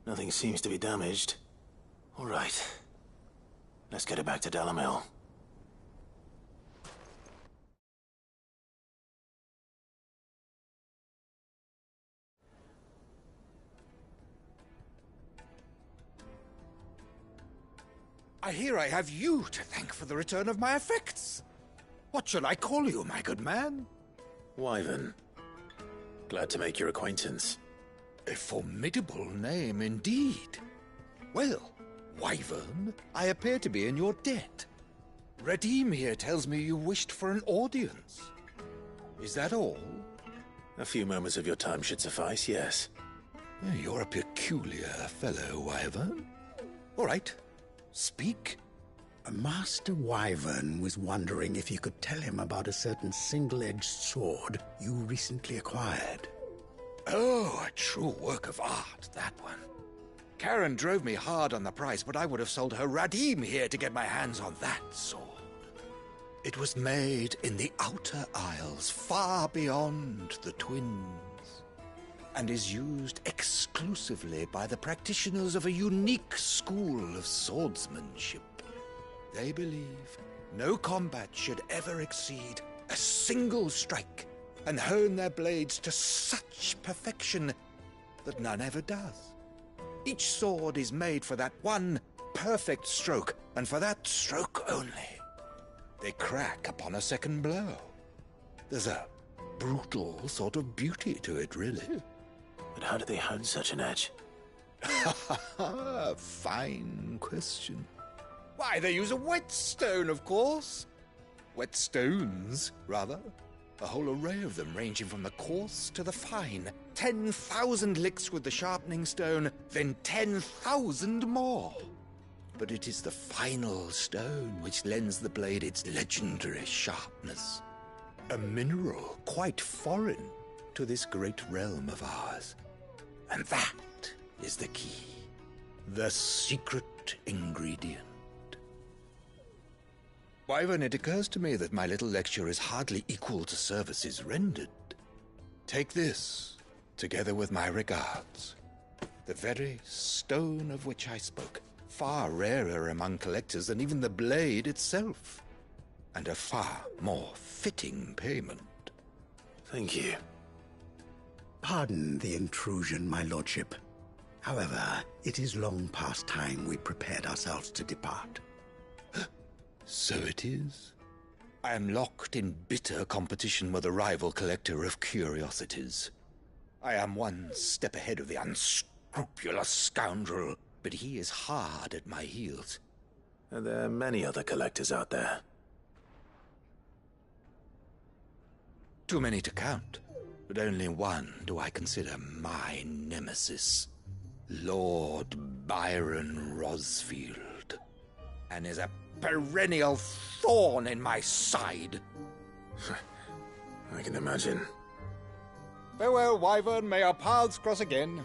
Speaker 3: Nothing seems to be damaged. All right. Let's get it back to Dalamil.
Speaker 1: I hear I have you to thank for the return of my effects. What shall I call you, my good man?
Speaker 3: Wyvern. Glad to make your acquaintance.
Speaker 1: A formidable name indeed. Well, Wyvern, I appear to be in your debt. Redeem here tells me you wished for an audience. Is that all?
Speaker 3: A few moments of your time should suffice, yes.
Speaker 1: You're a peculiar fellow, Wyvern. All right, speak.
Speaker 20: Master Wyvern was wondering if you could tell him about a certain single-edged sword you recently acquired.
Speaker 1: Oh, a true work of art, that one. Karen drove me hard on the price, but I would have sold her Radim here to get my hands on that sword. It was made in the Outer Isles, far beyond the Twins, and is used exclusively by the practitioners of a unique school of swordsmanship. They believe no combat should ever exceed a single strike, and hone their blades to such perfection that none ever does. Each sword is made for that one perfect stroke, and for that stroke only. They crack upon a second blow. There's a brutal sort of beauty to it, really.
Speaker 3: But how do they hone such an edge?
Speaker 1: Fine question. Why, they use a whetstone, of course. Whetstones, rather. A whole array of them, ranging from the coarse to the fine. 10,000 licks with the sharpening stone, then 10,000 more. But it is the final stone which lends the blade its legendary sharpness. A mineral quite foreign to this great realm of ours. And that is the key. The secret ingredient. Wyvern, it occurs to me that my little lecture is hardly equal to services rendered. Take this, together with my regards. The very stone of which I spoke, far rarer among collectors than even the blade itself, and a far more fitting payment.
Speaker 3: Thank you.
Speaker 20: Pardon the intrusion, my lordship. However, it is long past time we prepared ourselves to depart.
Speaker 1: So it is. I am locked in bitter competition with a rival collector of curiosities. I am one step ahead of the unscrupulous scoundrel, but he is hard at my heels.
Speaker 3: Are there many other collectors out there?
Speaker 1: Too many to count, but only one do I consider my nemesis. Lord Byron Rosfield. And is a perennial thorn in my side.
Speaker 3: I can imagine.
Speaker 1: Farewell, Wyvern. May our paths cross again.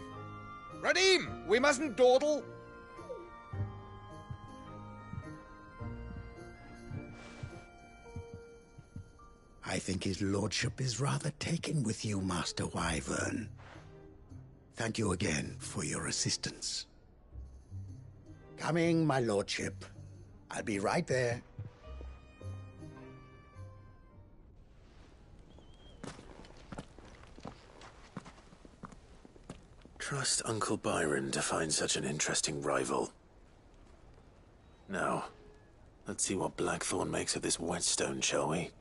Speaker 1: Radim, we mustn't dawdle.
Speaker 20: I think his lordship is rather taken with you, Master Wyvern. Thank you again for your assistance. Coming, my lordship. I'll be right there.
Speaker 3: Trust Uncle Byron to find such an interesting rival. Now, let's see what Blackthorn makes of this whetstone, shall we?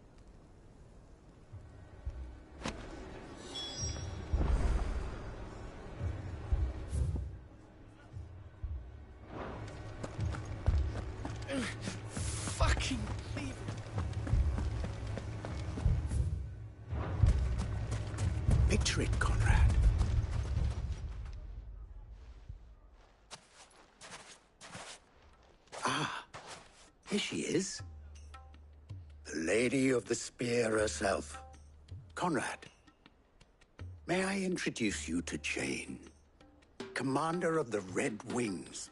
Speaker 1: Fucking leave it.
Speaker 20: Picture it, Conrad. Ah, here she is. The Lady of the Spear herself. Conrad, may I introduce you to Jane, commander of the Red Wings,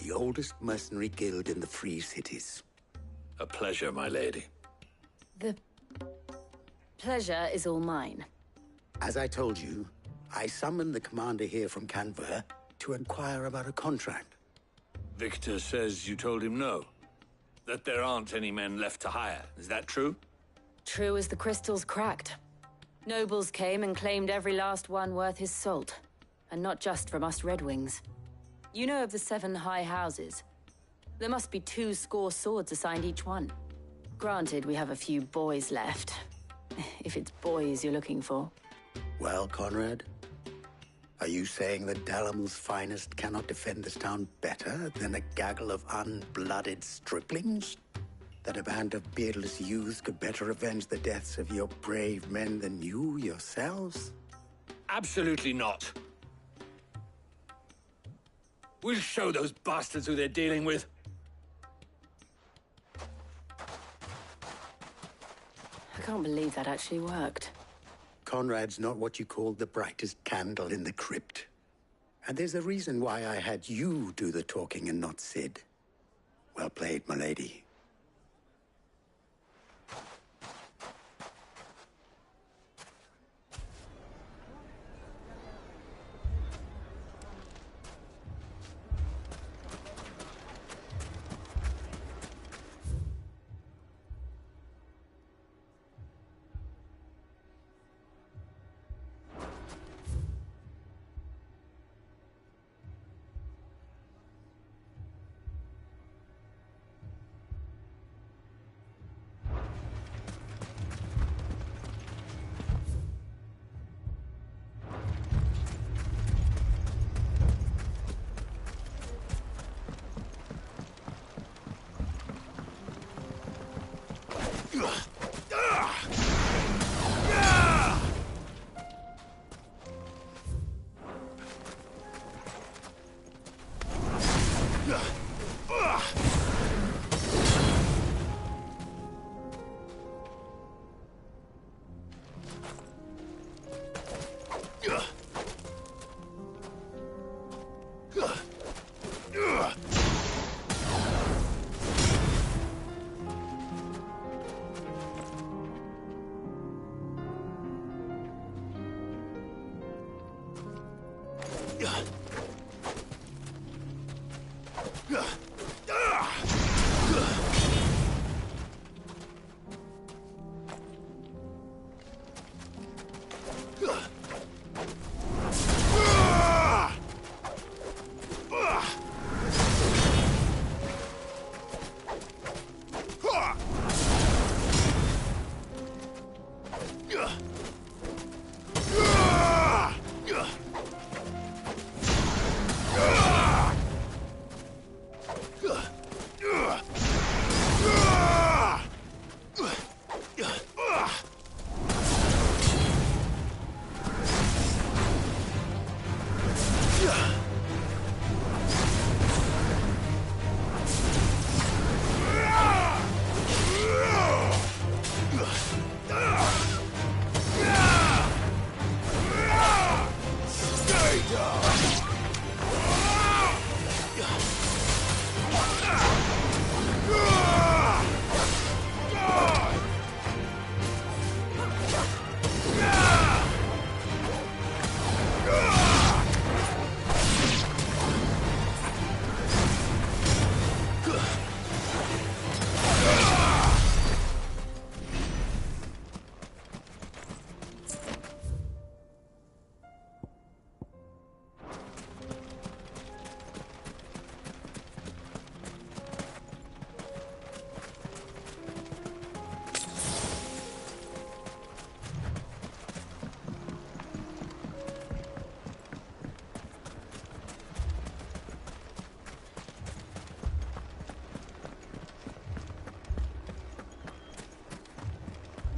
Speaker 20: the oldest mercenary guild in the Free Cities.
Speaker 3: A pleasure, my lady.
Speaker 18: The pleasure is all mine.
Speaker 20: As I told you, I summoned the commander here from Canver to inquire about a contract.
Speaker 4: Victor says you told him no. That there aren't any men left to hire. Is that true?
Speaker 18: True as the crystals cracked. Nobles came and claimed every last one worth his salt. And not just from us Red Wings. You know of the 7 high houses. There must be 2 swords assigned each one. Granted, we have a few boys left. If it's boys you're looking for.
Speaker 20: Well, Conrad, are you saying that Dalamil's finest cannot defend this town better than a gaggle of unblooded striplings? That a band of beardless youths could better avenge the deaths of your brave men than you yourselves?
Speaker 1: Absolutely not. We'll show those bastards who they're dealing with.
Speaker 18: I can't believe that actually worked.
Speaker 20: Conrad's not what you call the brightest candle in the crypt. And there's a reason why I had you do the talking and not Sid. Well played, my lady.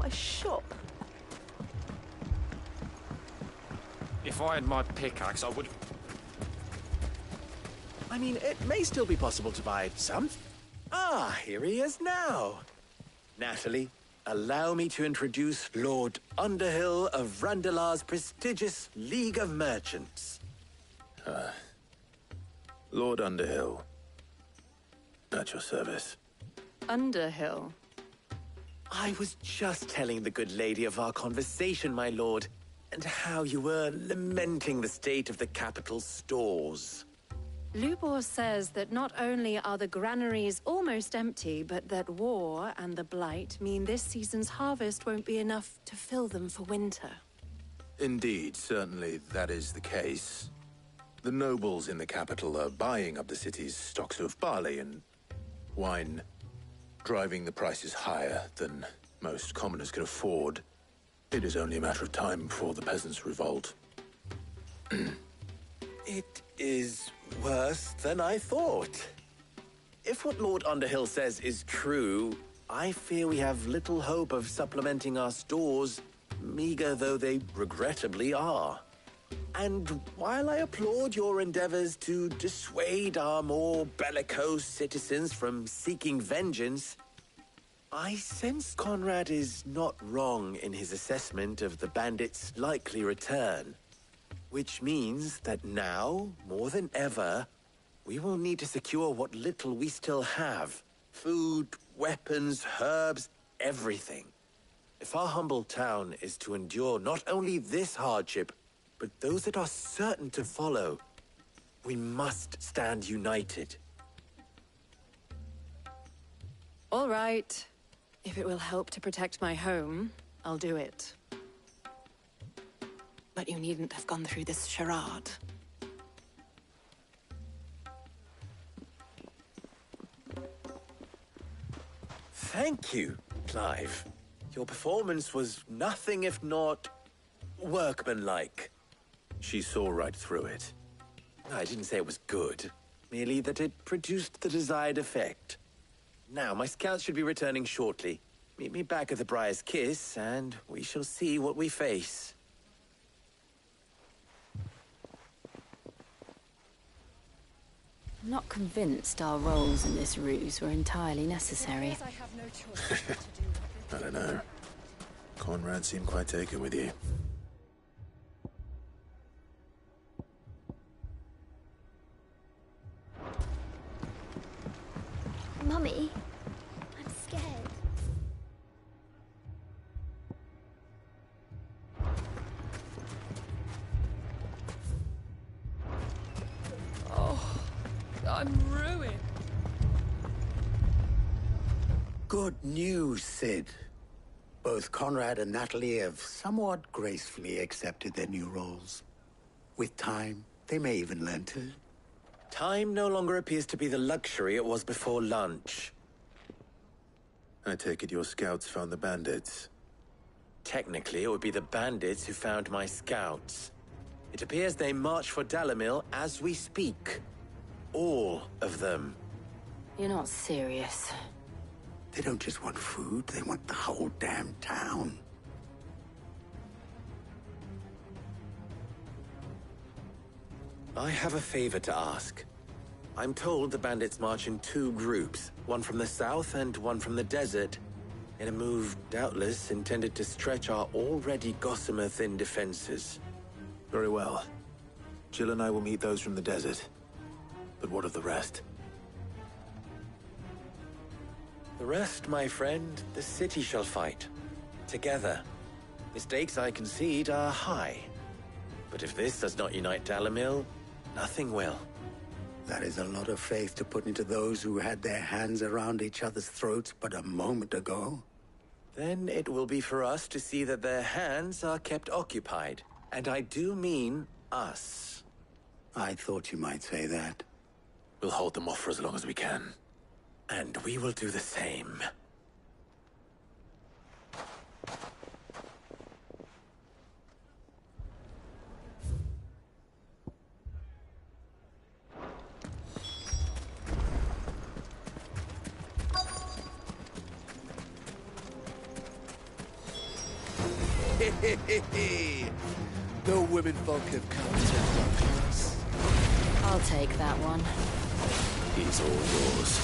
Speaker 16: My shop.
Speaker 11: If I had my pickaxe, I would...
Speaker 17: I mean, it may still be possible to buy some. Ah, here he is now. Natalie, allow me to introduce Lord Underhill of Randalar's prestigious League of Merchants.
Speaker 3: Lord Underhill. At your service.
Speaker 10: Underhill?
Speaker 17: I was just telling the good lady of our conversation, my lord. and how you were lamenting the state of the capital's stores.
Speaker 10: Lubor says that not only are the granaries almost empty, but that war and the Blight mean this season's harvest won't be enough to fill them for winter.
Speaker 3: Indeed, certainly that is the case. The nobles in the capital are buying up the city's stocks of barley and wine, driving the prices higher than most commoners can afford. It is only a matter of time before the peasants revolt.
Speaker 17: It is worse than I thought. If what Lord Underhill says is true, I fear we have little hope of supplementing our stores, meager though they regrettably are. And while I applaud your endeavors to dissuade our more bellicose citizens from seeking vengeance, I sense Conrad is not wrong in his assessment of the bandits' likely return. Which means that now, more than ever, we will need to secure what little we still have. Food, weapons, herbs, everything. If our humble town is to endure not only this hardship, but those that are certain to follow, we must stand united.
Speaker 10: All right. If it will help to protect my home, I'll do it. But you needn't have gone through this charade.
Speaker 17: Thank you, Clive. Your performance was nothing if not workmanlike.
Speaker 3: She saw right through it.
Speaker 17: I didn't say it was good, merely that it produced the desired effect. Now, my scouts should be returning shortly. Meet me back at the Briar's Kiss, and we shall see what we face.
Speaker 18: I'm not convinced our roles in this ruse were entirely necessary.
Speaker 3: I don't know. Conrad seemed quite taken with you.
Speaker 21: Mummy, I'm scared.
Speaker 15: Oh, I'm ruined.
Speaker 20: Good news, Sid. Both Conrad and Natalie have somewhat gracefully accepted their new roles. With time, they may even learn to.
Speaker 17: Time no longer appears to be the luxury it was before lunch.
Speaker 3: I take it your scouts found the bandits.
Speaker 17: Technically, it would be the bandits who found my scouts. It appears they march for Dalimil as we speak. All of them.
Speaker 18: You're not serious.
Speaker 20: They don't just want food, they want the whole damn town.
Speaker 17: I have a favor to ask. I'm told the bandits march in two groups, one from the south and one from the desert, in a move doubtless intended to stretch our already gossamer-thin defenses.
Speaker 3: Very well. Jill and I will meet those from the desert. But what of the rest?
Speaker 17: The rest, my friend, the city shall fight. Together. The stakes, I concede, are high. But if this does not unite Dalimil, nothing will.
Speaker 20: That is a lot of faith to put into those who had their hands around each other's throats but a moment ago.
Speaker 17: Then it will be for us to see that their hands are kept occupied. And I do mean us.
Speaker 20: I thought you might say that.
Speaker 3: We'll hold them off for as long as we can.
Speaker 17: And we will do the same.
Speaker 22: The women folk have come to welcome us.
Speaker 18: I'll take that one.
Speaker 3: He's all yours.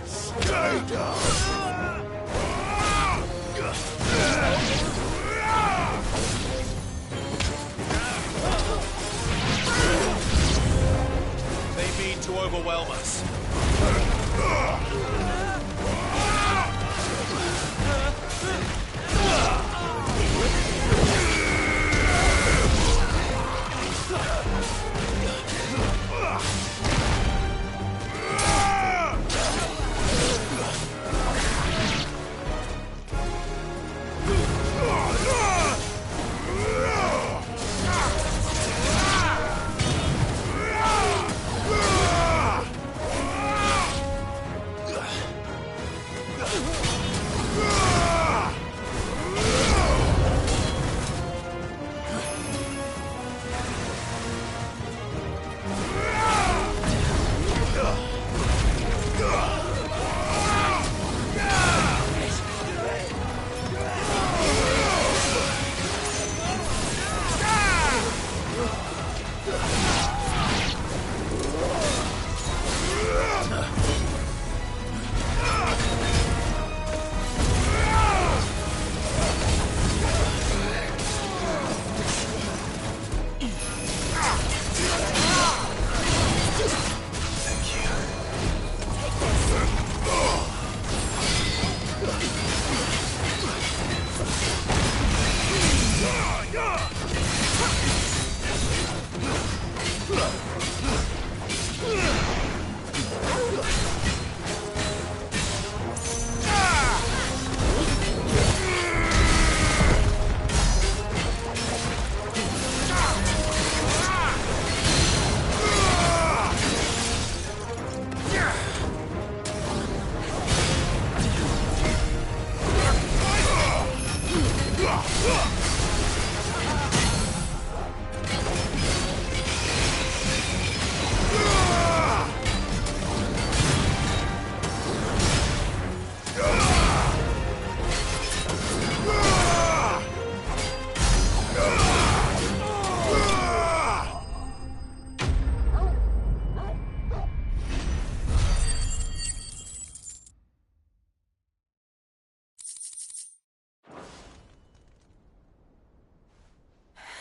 Speaker 22: Stay down!
Speaker 6: mean to overwhelm us?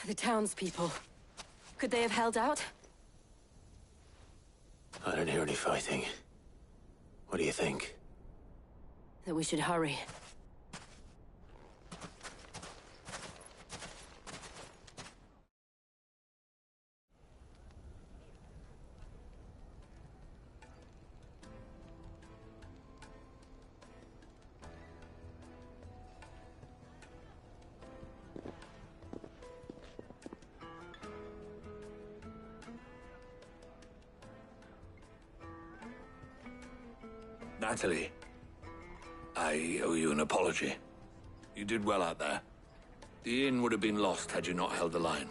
Speaker 18: The townspeople. Could they have held out?
Speaker 3: I don't hear any fighting. What do you think?
Speaker 18: That we should hurry.
Speaker 1: Natalie, I owe you an apology. You did well out there. The inn would have been lost had you not held the line.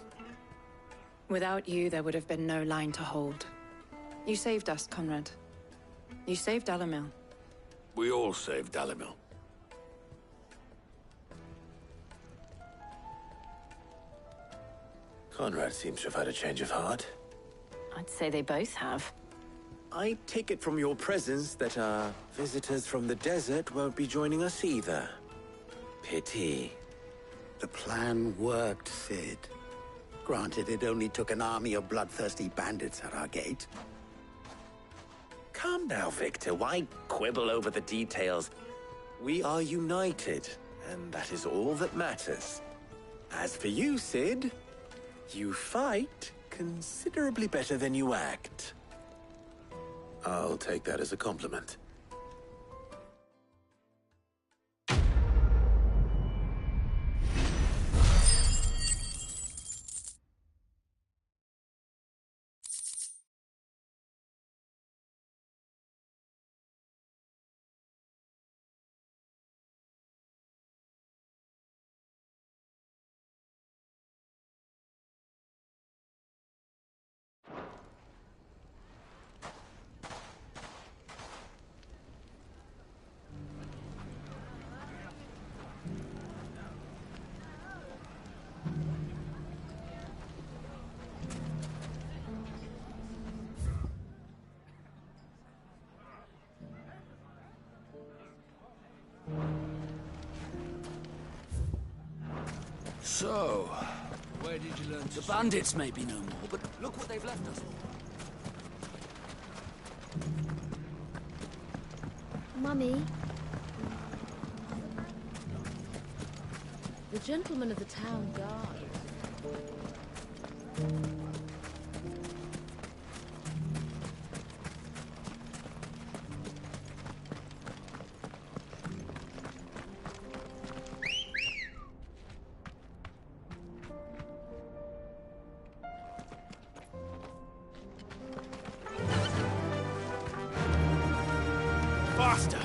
Speaker 10: Without you, there would have been no line to hold. You saved us, Conrad. You saved Dalimil.
Speaker 1: We all saved Dalimil.
Speaker 3: Conrad seems to have had a change of heart.
Speaker 18: I'd say they both have.
Speaker 3: I take it from your presence that our visitors from the desert won't be joining us either. Pity.
Speaker 20: The plan worked, Sid. Granted, it only took an army of bloodthirsty bandits at our gate.
Speaker 3: Calm now, Victor. Why quibble over the details? We are united, and that is all that matters. As for you, Sid, you fight considerably better than you act.
Speaker 4: I'll take that as a compliment.
Speaker 22: So, where did you learn? The bandits may be no more, but look what they've left us.
Speaker 21: Mummy.
Speaker 6: The gentleman of the town guard.
Speaker 3: Faster!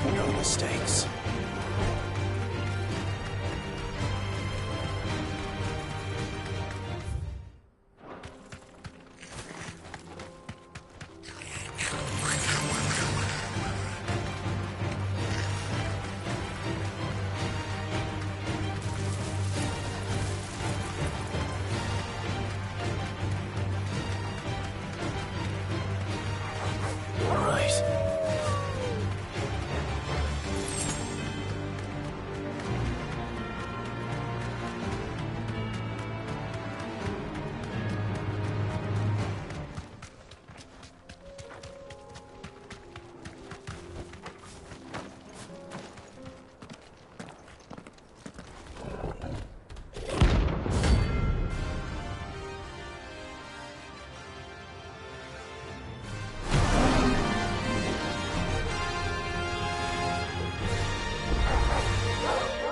Speaker 1: No mistakes. All right.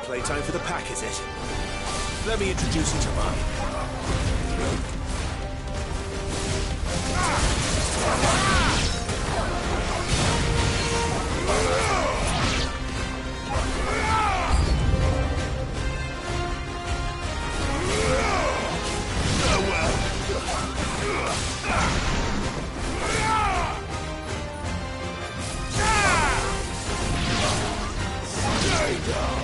Speaker 3: Playtime for the pack, is it? Let me introduce you to mine. Stay down!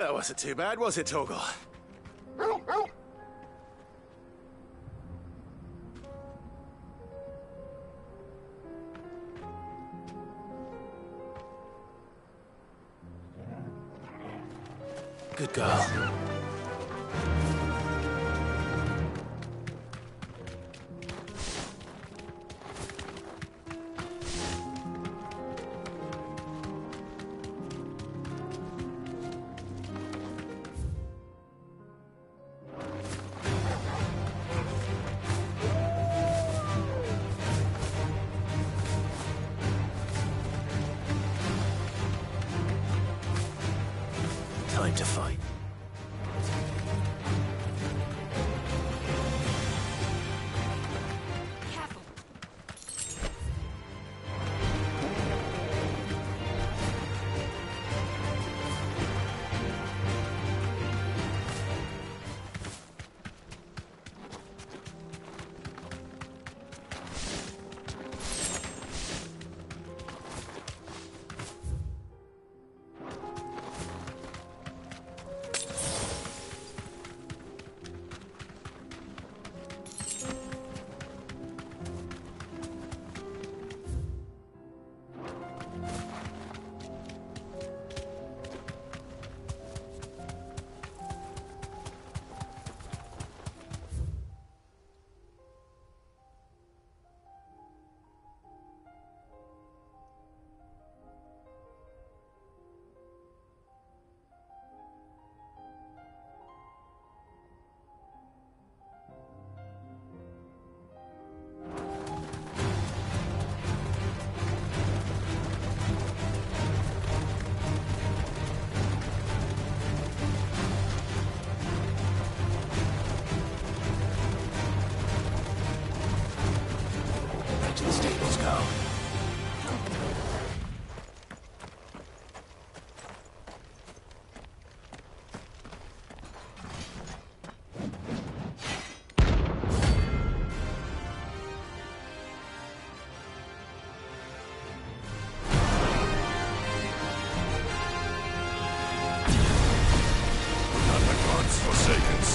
Speaker 3: That wasn't too bad, was it, Torgal? Good girl. Time to fight.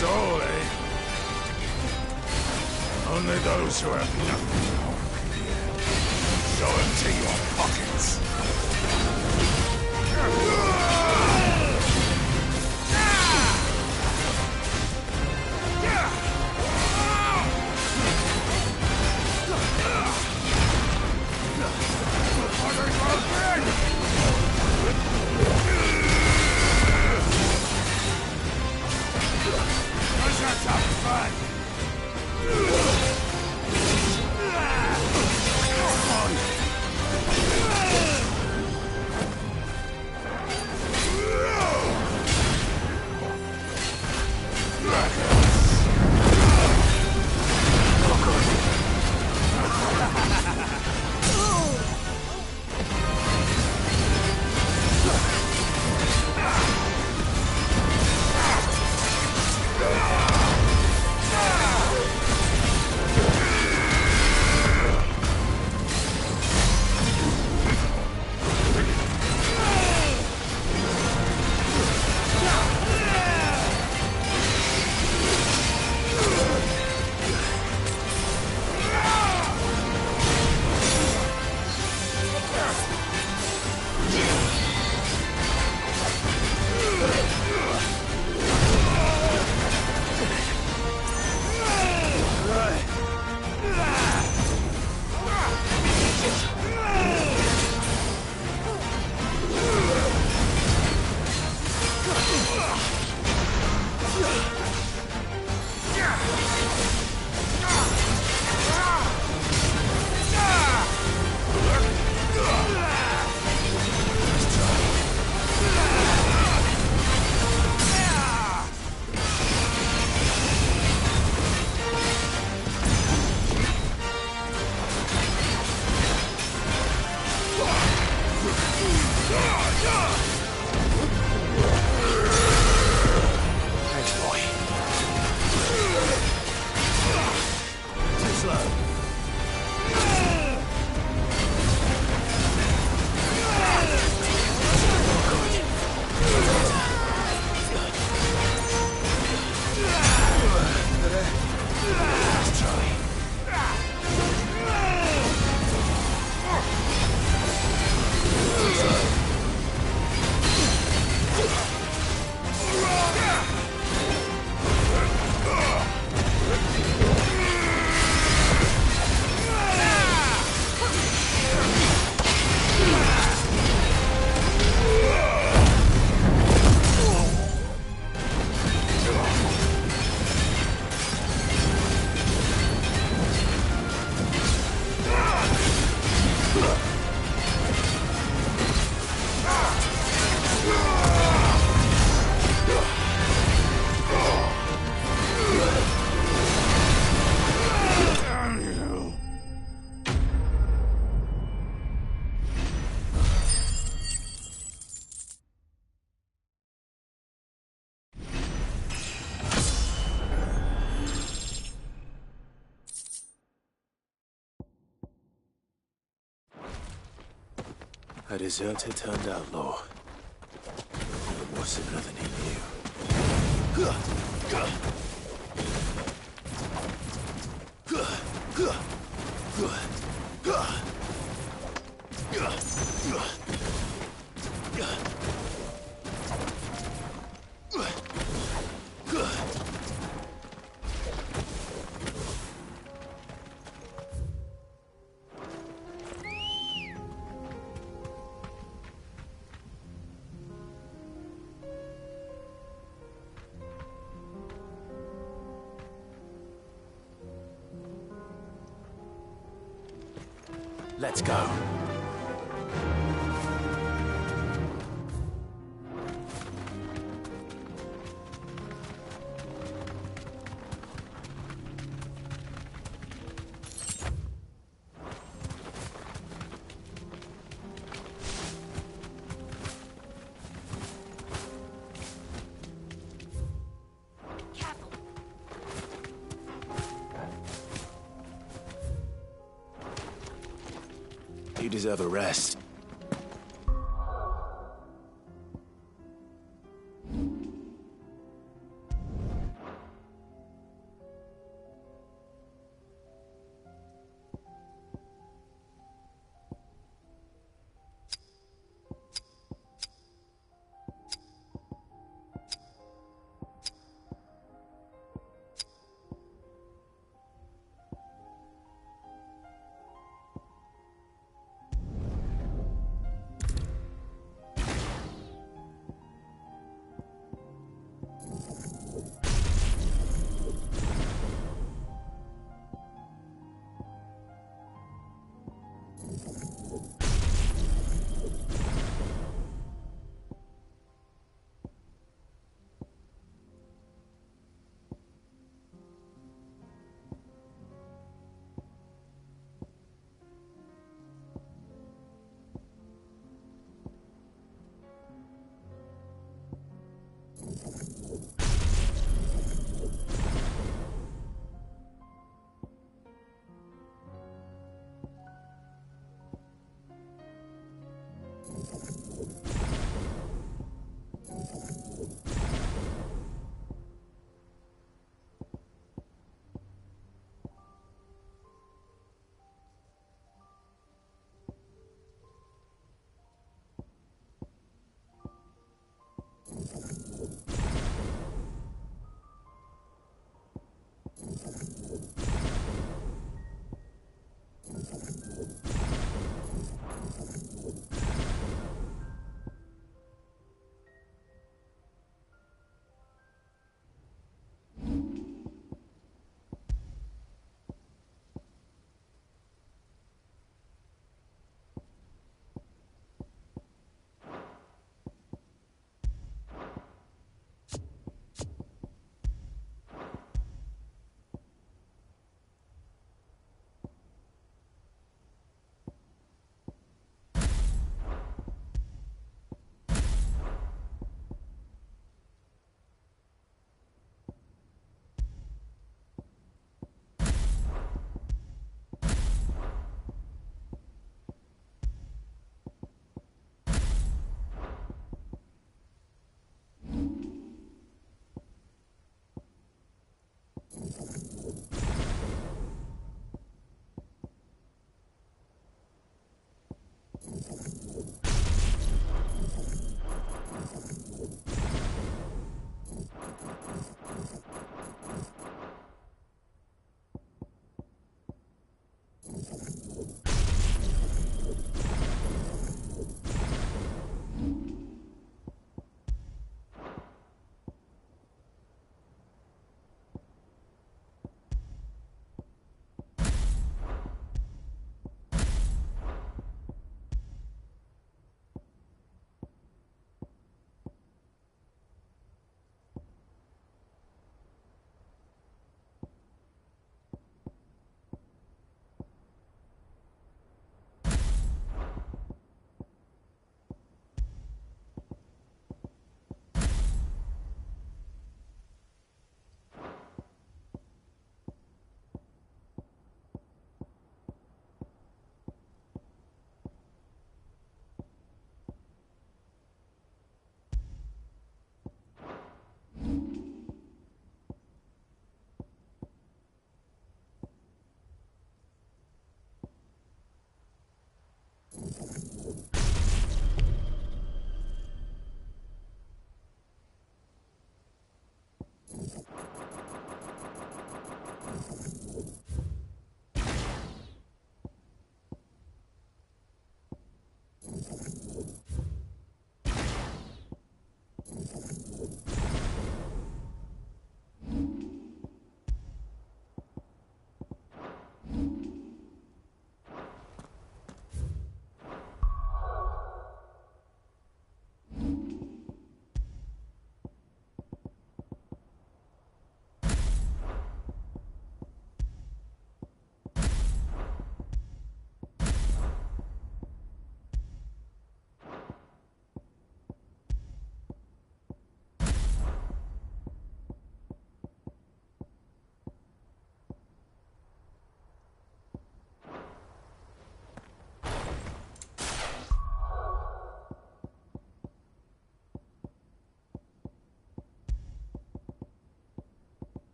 Speaker 2: soul, eh? Only those who have nothing to empty your pockets.
Speaker 3: A deserter turned outlaw. But more similar than he knew. Let's go. You deserve a rest.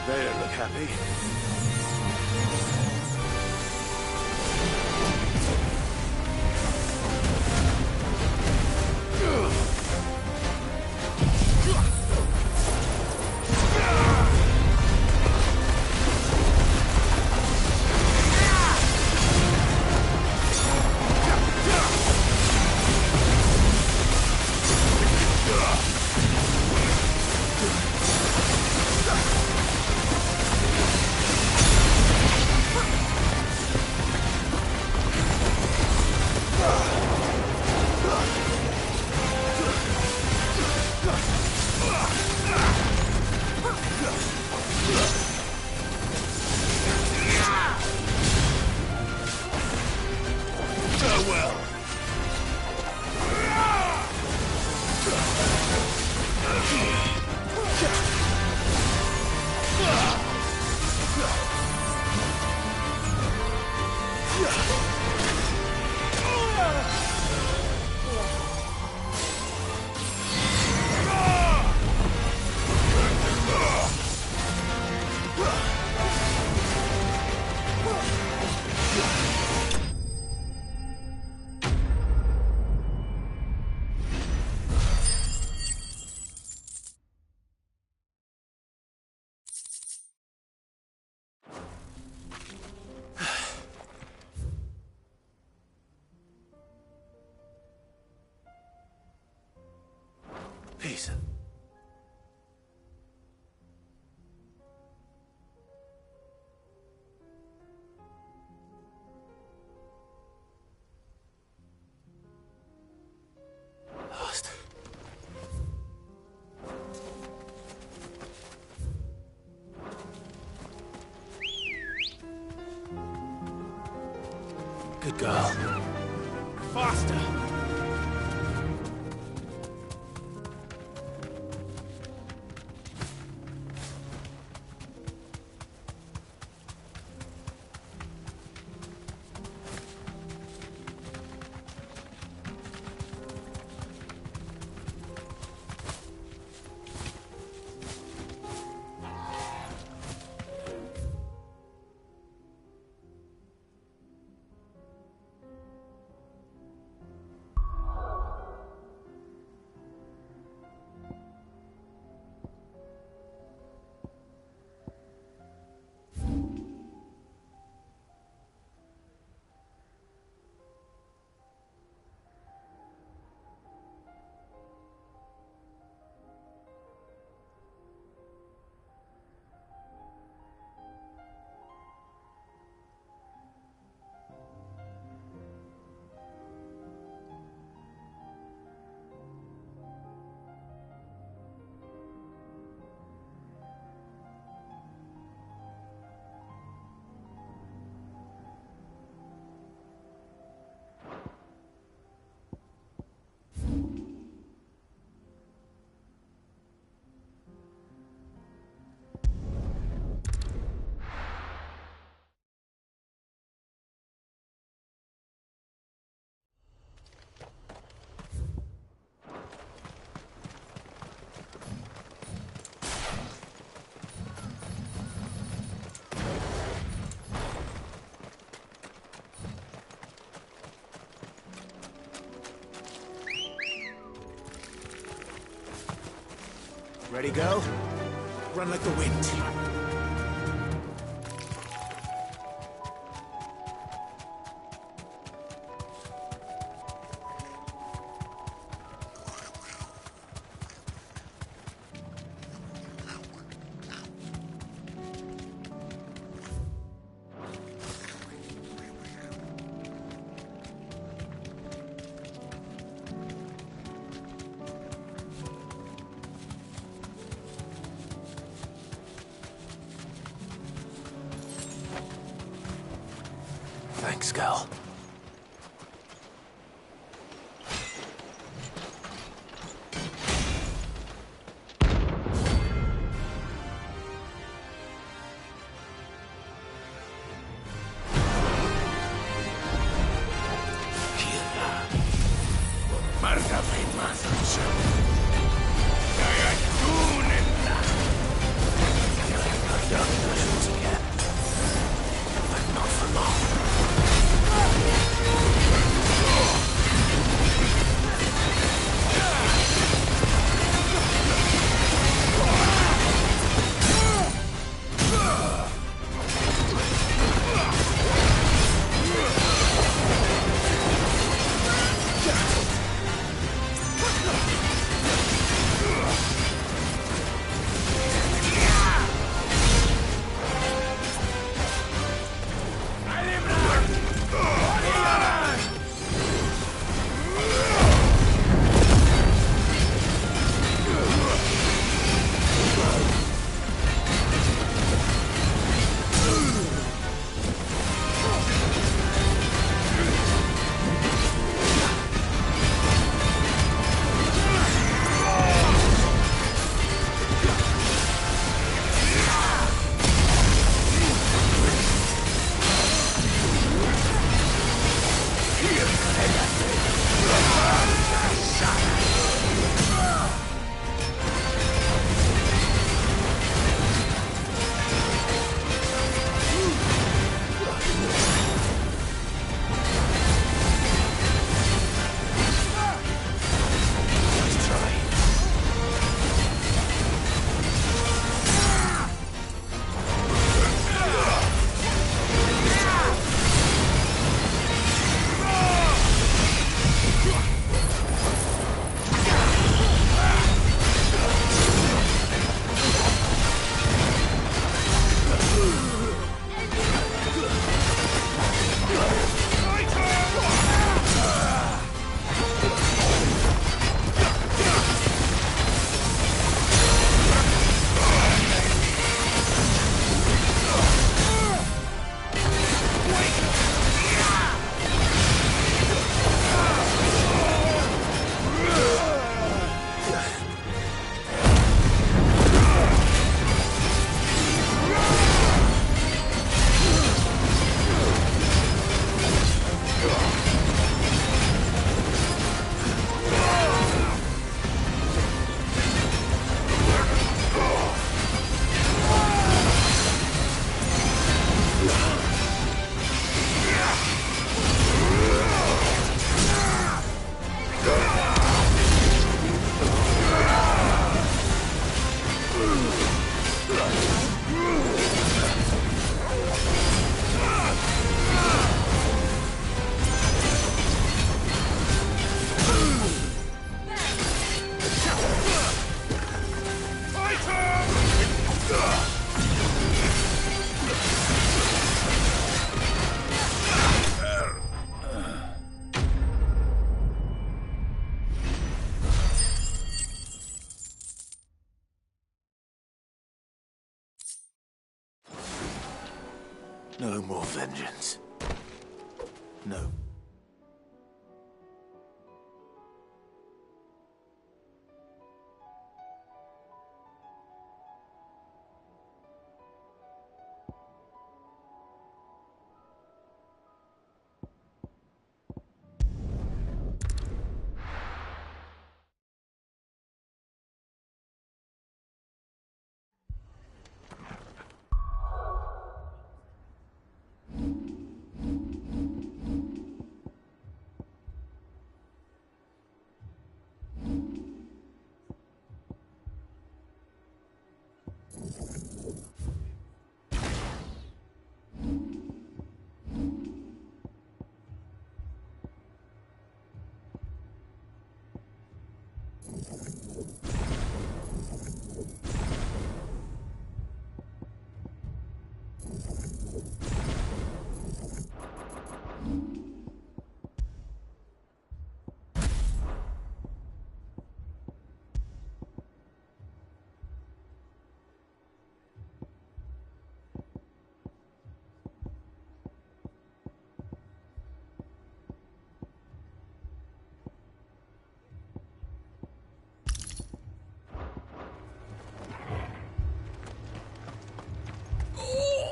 Speaker 3: They don't look happy. Peace. Lost. Good girl. Faster!
Speaker 4: Ready, go? Run like the wind.
Speaker 1: Thanks, girl.
Speaker 4: No more vengeance. No.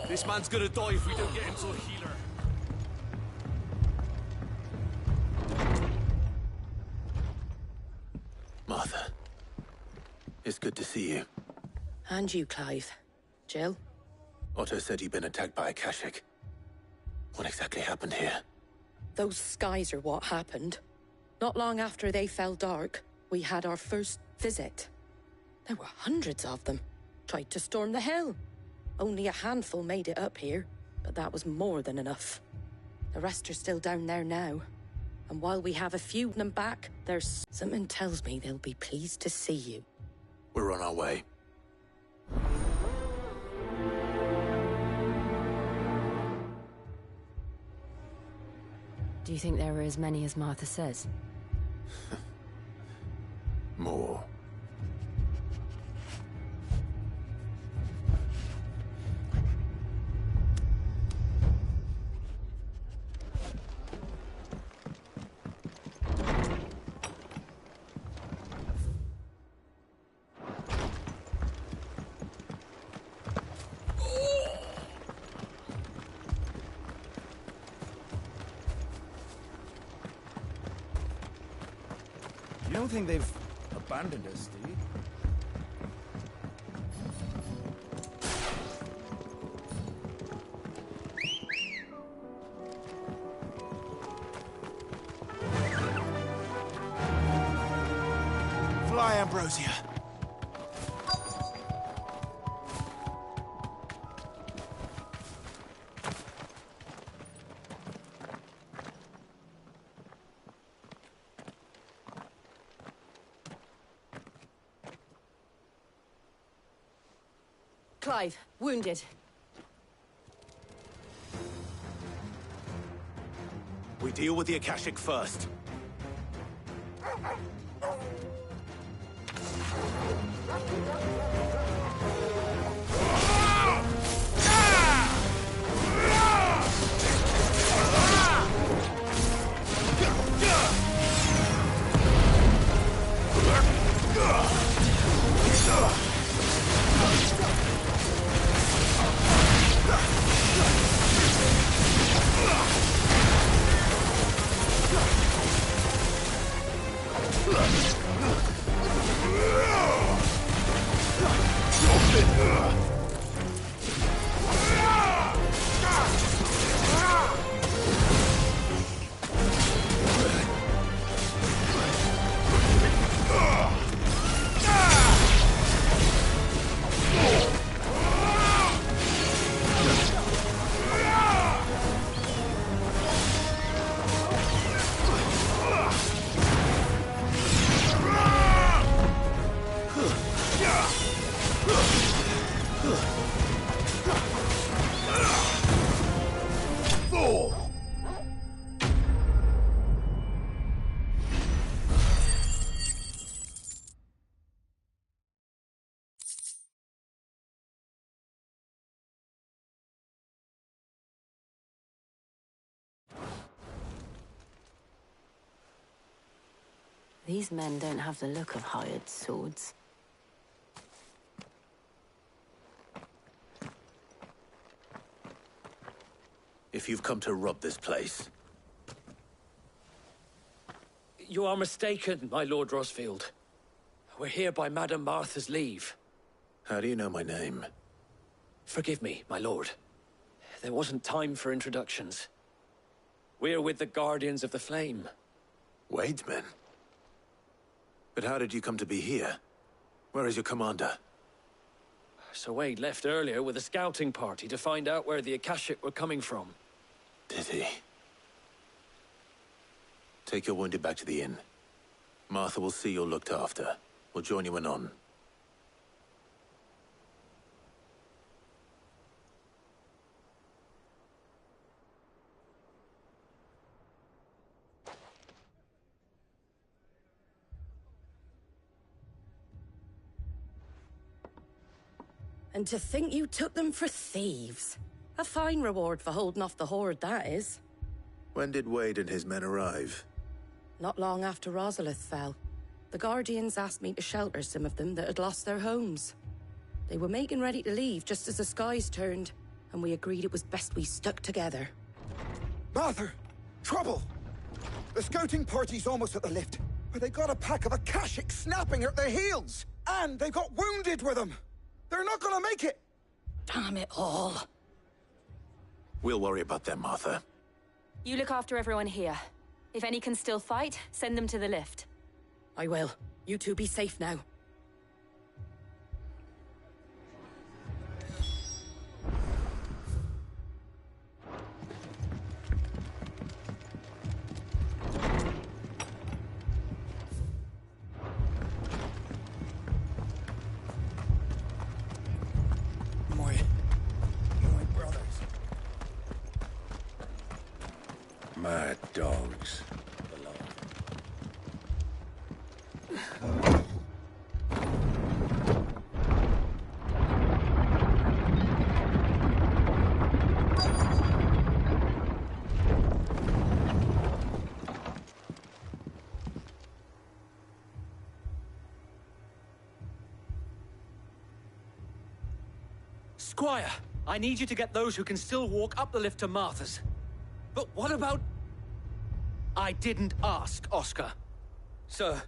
Speaker 3: This man's gonna die if we don't get him to a healer.
Speaker 17: Martha, it's good to see you.
Speaker 10: And you, Clive. Jill?
Speaker 17: Otto said you'd been attacked by a Kashik. What exactly happened here?
Speaker 6: Those skies are what happened. Not long after they fell dark, we had our first visit. There were hundreds of them. Tried to storm the hill. Only a handful made it up here, but that was more than enough. The rest are still down there now. And while we have a few of them back, there's something tells me they'll be pleased to see you.
Speaker 17: We're on our way.
Speaker 18: Do you think there are as many as Martha says?
Speaker 17: More.
Speaker 22: You don't think they've abandoned us, do you? Fly, Ambrosia.
Speaker 6: Clive, wounded.
Speaker 3: We deal with the Akashic first.
Speaker 18: These men don't have the look of hired swords.
Speaker 17: If you've come to rob this place,
Speaker 1: You are mistaken, my Lord Rosfield. We're here by Madame Martha's leave.
Speaker 17: how do you know my name?
Speaker 1: Forgive me, my lord. There wasn't time for introductions. We're with the Guardians of the Flame.
Speaker 17: Wade's men? But how did you come to be here? Where is your commander?
Speaker 1: Sir Wade left earlier with a scouting party to find out where the Akashic were coming from.
Speaker 17: Did he? Take your wounded back to the inn. Martha will see you're looked after. We'll join you anon.
Speaker 6: And to think you took them for thieves. A fine reward for holding off the horde, that is.
Speaker 17: When did Wade and his men arrive?
Speaker 6: Not long after Rosalith fell. The Guardians asked me to shelter some of them that had lost their homes. They were making ready to leave just as the skies turned. and we agreed it was best we stuck together.
Speaker 7: Martha! Trouble! The scouting party's almost at the lift, but they got a pack of Akashics snapping at their heels! And they've got wounded with them! They're not gonna make it!
Speaker 6: Damn it all.
Speaker 3: We'll worry about them, Martha.
Speaker 18: You look after everyone here. If any can still fight, send them to the lift.
Speaker 6: I will. You two be safe now.
Speaker 2: Mad dogs.
Speaker 9: Squire, I need you to get those who can still walk up the lift to Martha's. But what about... I didn't ask, Oscar. Sir.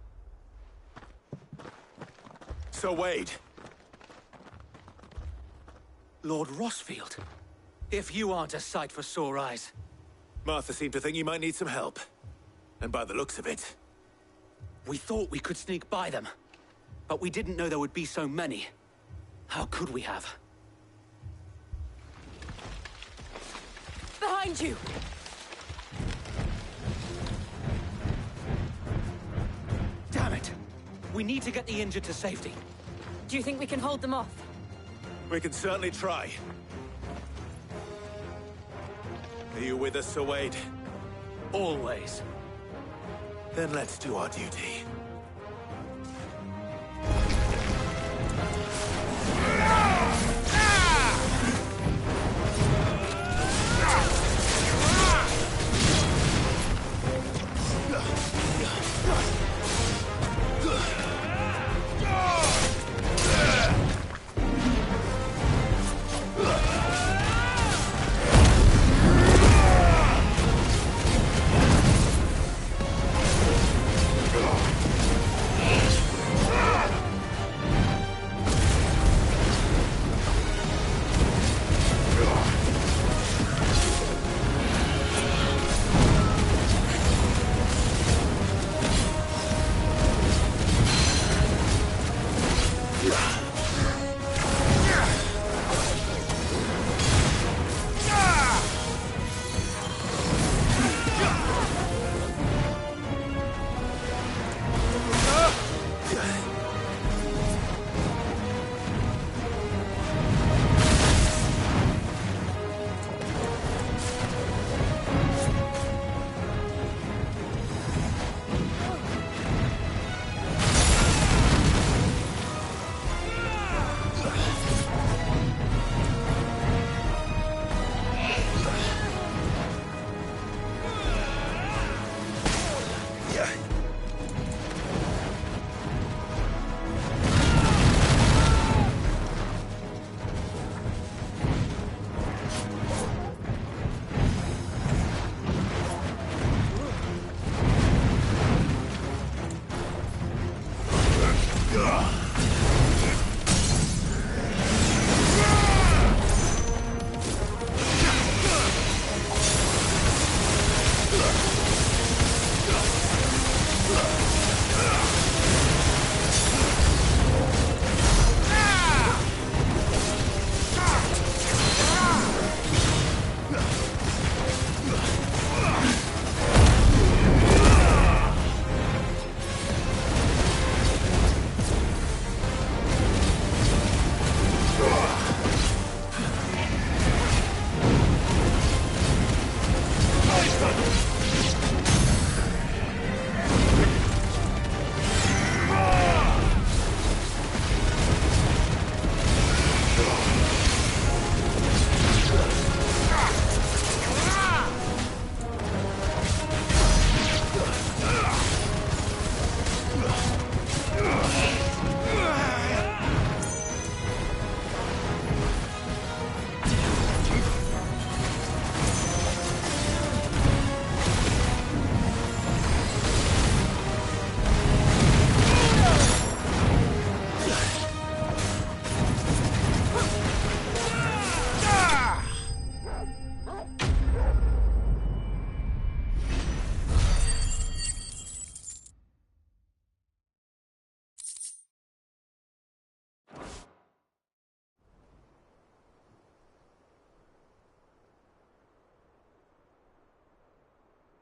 Speaker 3: Sir Wade.
Speaker 9: Lord Rossfield. If you aren't a sight for sore eyes.
Speaker 3: Martha seemed to think you might need some help. And by the looks of it...
Speaker 9: We thought we could sneak by them. But we didn't know there would be so many. How could we have?
Speaker 16: Behind you!
Speaker 9: Damn it! We need to get the injured to safety.
Speaker 18: Do you think we can hold them off?
Speaker 3: We can certainly try. Are you with us, Sir Wade?
Speaker 9: Always.
Speaker 3: Then let's do our duty.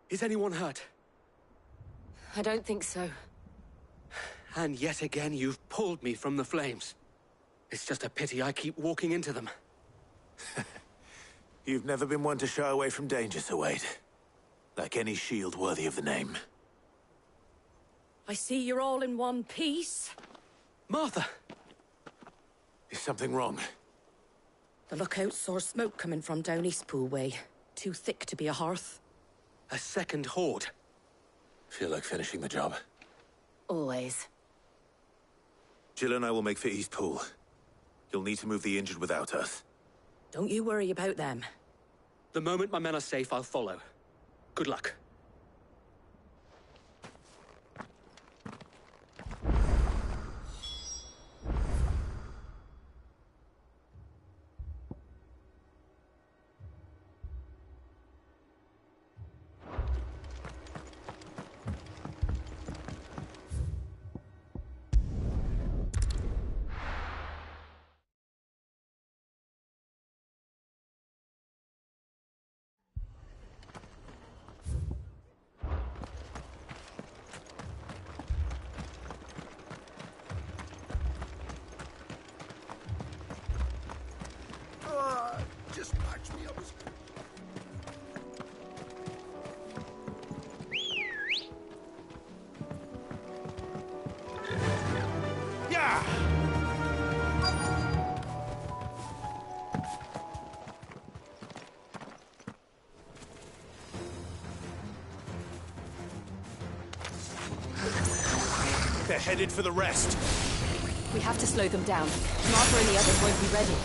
Speaker 9: Is anyone hurt?
Speaker 18: I don't think so.
Speaker 9: And yet again, you've pulled me from the flames. It's just a pity I keep walking into them.
Speaker 3: You've never been one to shy away from danger, Sir Wade. Like any shield worthy of the name.
Speaker 6: I see you're all in one piece.
Speaker 9: Martha!
Speaker 3: Is something wrong?
Speaker 6: The lookout saw smoke coming from down Eastpool way. Too thick to be a hearth.
Speaker 9: A second horde.
Speaker 3: Feel like finishing the job?
Speaker 18: Always.
Speaker 3: Jill and I will make for Eastpool. You'll need to move the injured without us.
Speaker 6: Don't you worry about them.
Speaker 9: The moment my men are safe, I'll follow. Good luck.
Speaker 20: Just patch me up.
Speaker 3: Yeah! They're headed for the rest.
Speaker 18: We have to slow them down. Martha and the others won't be ready.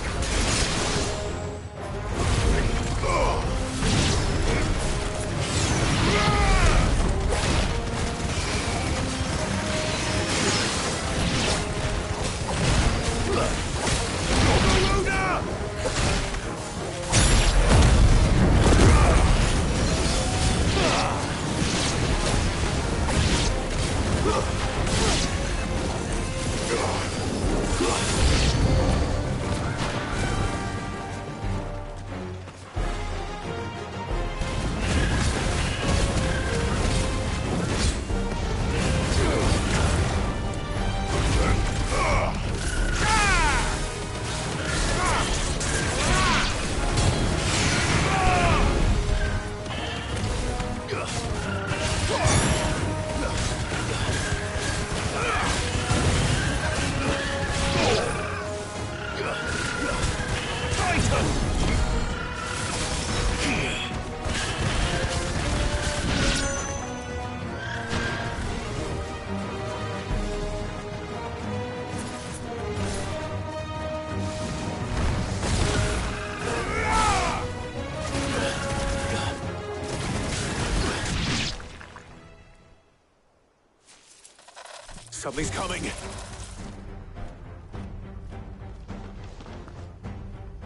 Speaker 3: Something's coming.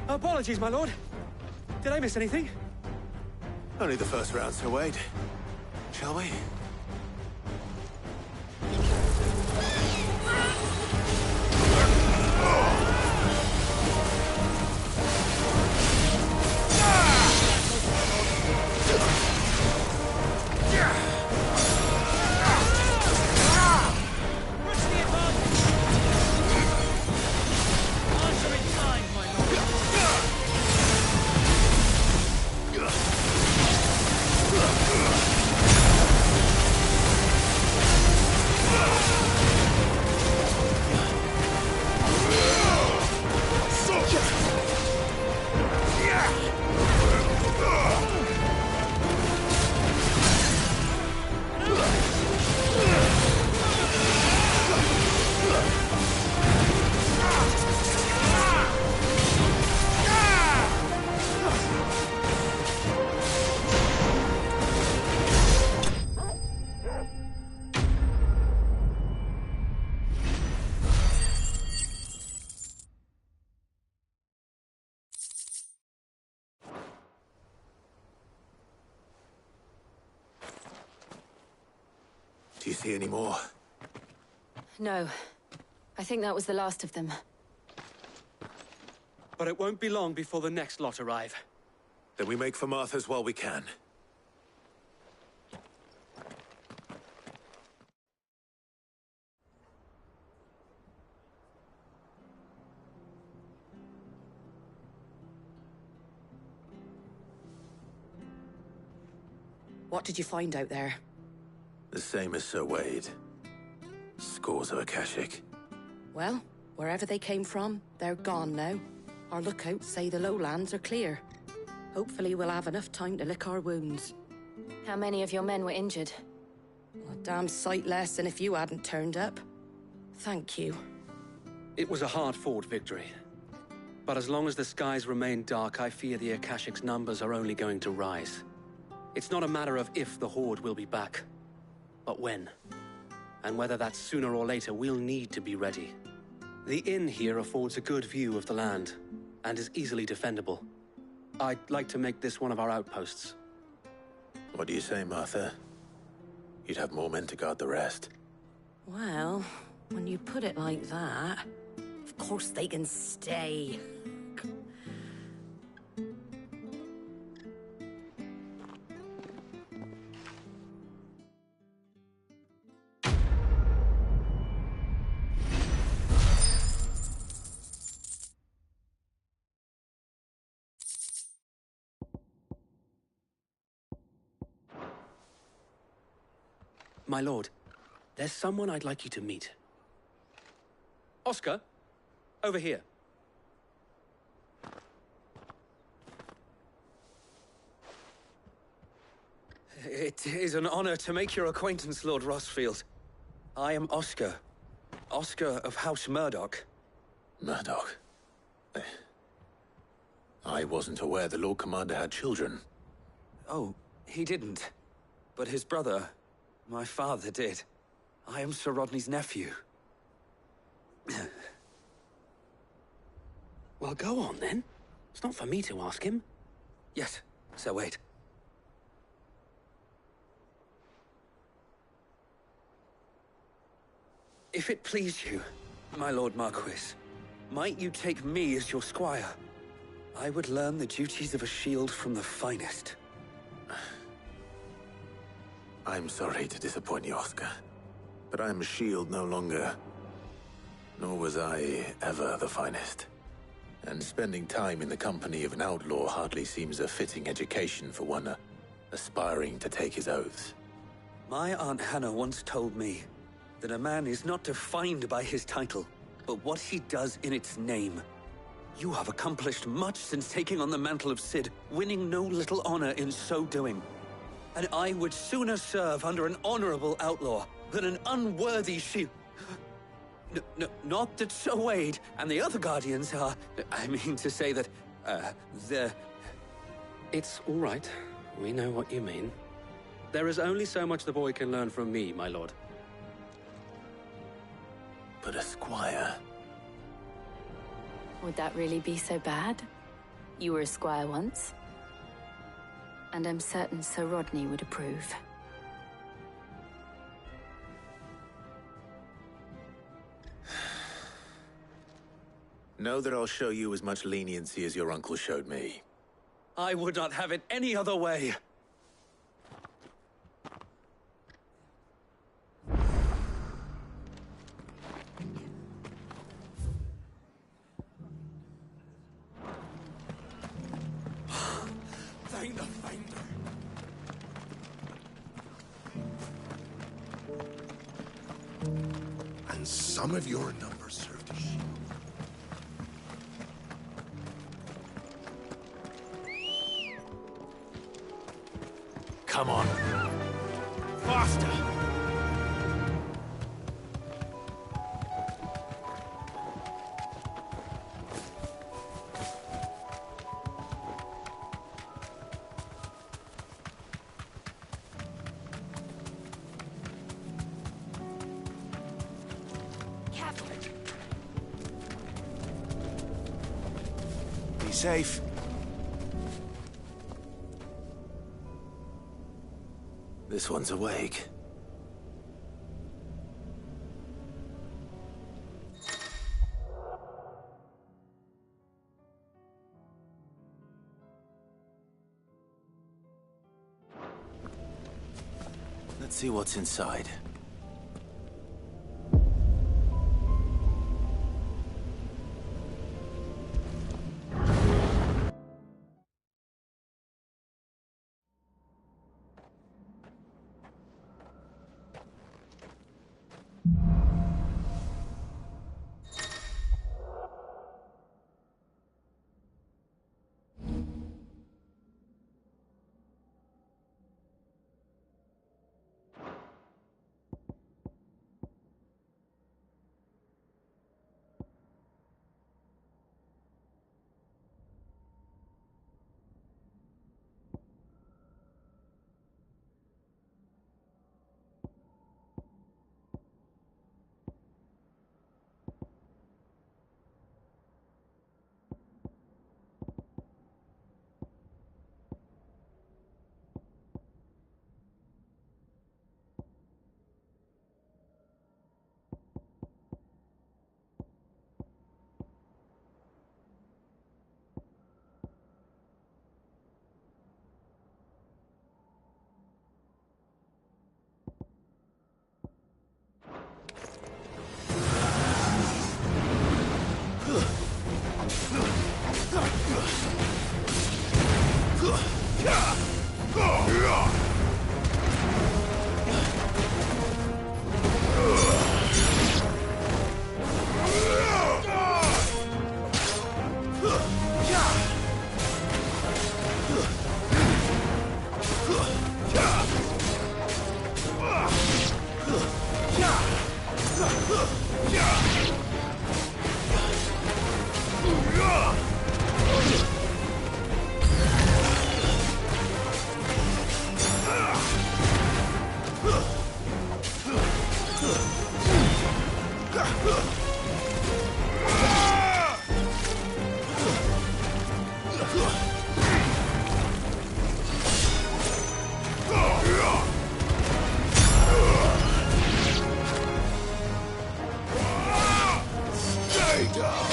Speaker 9: Apologies, my lord. Did I miss anything?
Speaker 3: Only the first round, Sir Wade. Shall we? Do you see any more?
Speaker 18: No. I think that was the last of them.
Speaker 9: But it won't be long before the next lot arrive.
Speaker 3: Then we make for Martha's while we can.
Speaker 6: What did you find out there?
Speaker 3: The same as Sir Wade. Scores of Akashic.
Speaker 6: Well, wherever they came from, they're gone now. Our lookouts say the lowlands are clear. Hopefully we'll have enough time to lick our wounds.
Speaker 18: How many of your men were injured?
Speaker 6: A damn sight less than if you hadn't turned up. Thank you.
Speaker 9: It was a hard-fought victory. But as long as the skies remain dark, I fear the Akashic's numbers are only going to rise. It's not a matter of if the Horde will be back, but when. And whether that's sooner or later, we'll need to be ready. The inn here affords a good view of the land, and is easily defendable. I'd like to make this one of our outposts.
Speaker 3: What do you say, Martha? You'd have more men to guard the rest.
Speaker 6: Well, when you put it like that, of course they can stay.
Speaker 9: My lord, there's someone I'd like you to meet. Oscar, over here. It is an honor to make your acquaintance, Lord Rossfield. I am Oscar. Oscar of House Murdoch.
Speaker 3: Murdoch? I wasn't aware the Lord Commander had children.
Speaker 9: Oh, he didn't. But his brother, my father, did. I am Sir Rodney's nephew. Well, go on, then. It's not for me to ask him. Yes, Sir Wade. If it please you, my Lord Marquis, might you take me as your squire? I would learn the duties of a shield from the finest.
Speaker 3: I'm sorry to disappoint you, Oscar, but I am a shield no longer. Nor was I ever the finest. And spending time in the company of an outlaw hardly seems a fitting education for one aspiring to take his oaths.
Speaker 9: My Aunt Hannah once told me that a man is not defined by his title, but what he does in its name. You have accomplished much since taking on the mantle of Cid, winning no little honor in so doing. And I would sooner serve under an honorable outlaw than an unworthy shield. Not that Sir Wade and the other Guardians are... I mean to say that, they're... It's all right. We know what you mean. There is only so much the boy can learn from me, my lord.
Speaker 3: But a squire...
Speaker 18: Would that really be so bad? You were a squire once. And I'm certain Sir Rodney would approve.
Speaker 3: Know that I'll show you as much leniency as your uncle showed me.
Speaker 9: I would not have it any other way.
Speaker 22: Thank the Finder.
Speaker 2: And some of your numbers served as shield.
Speaker 3: Come on. Faster!
Speaker 1: Be safe.
Speaker 3: This one's awake. Let's see what's inside.
Speaker 2: Stay down!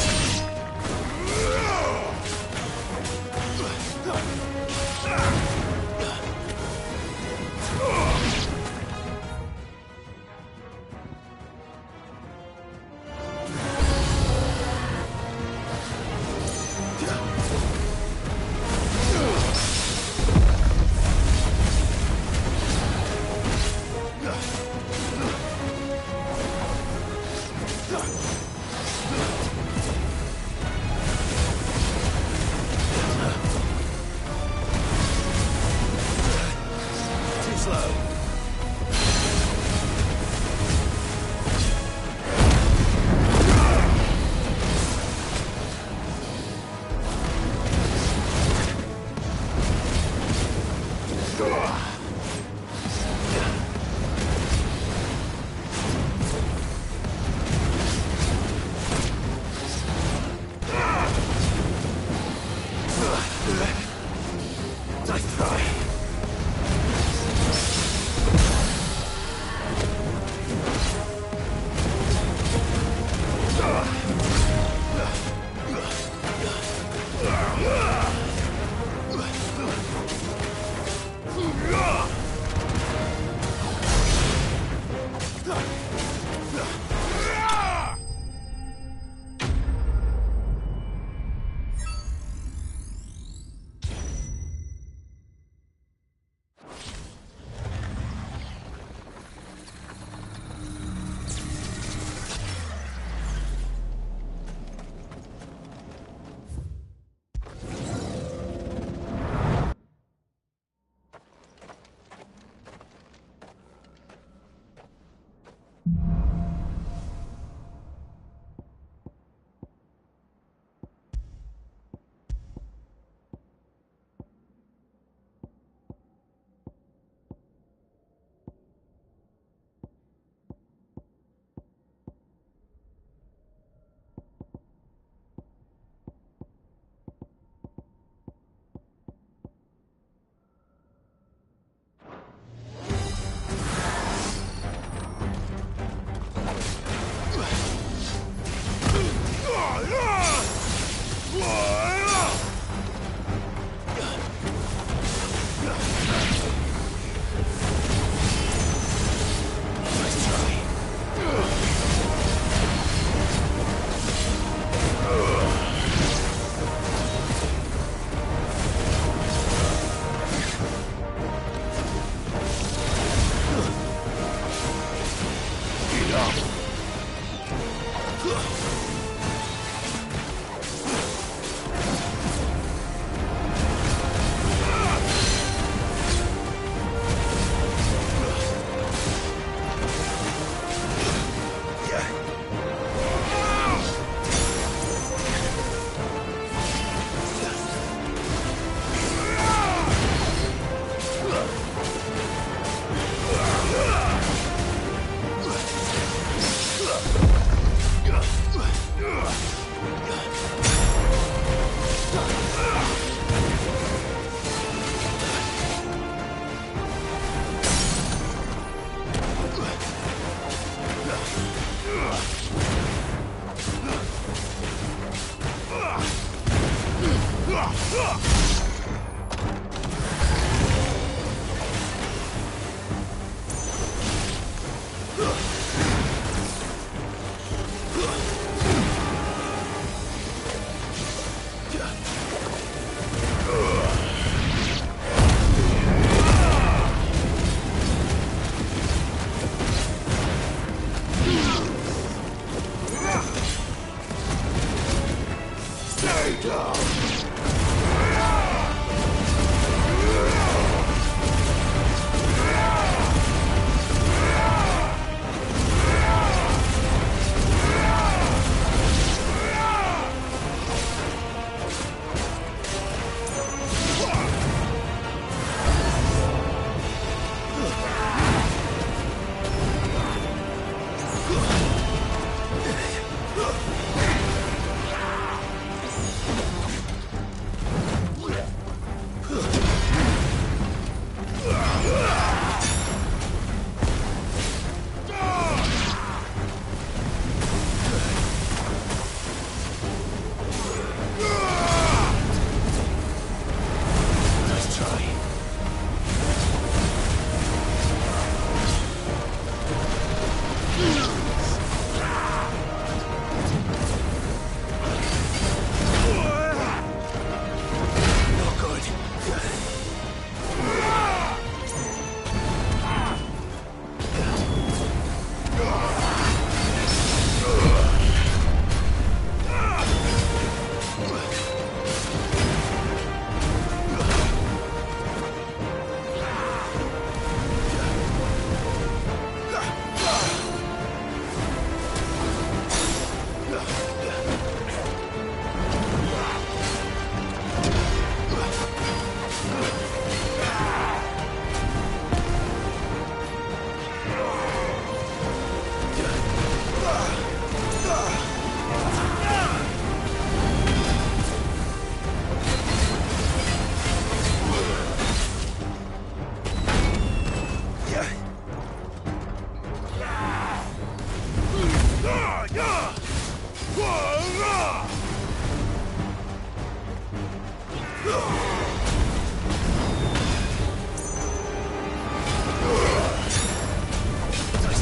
Speaker 1: Nice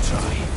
Speaker 1: try.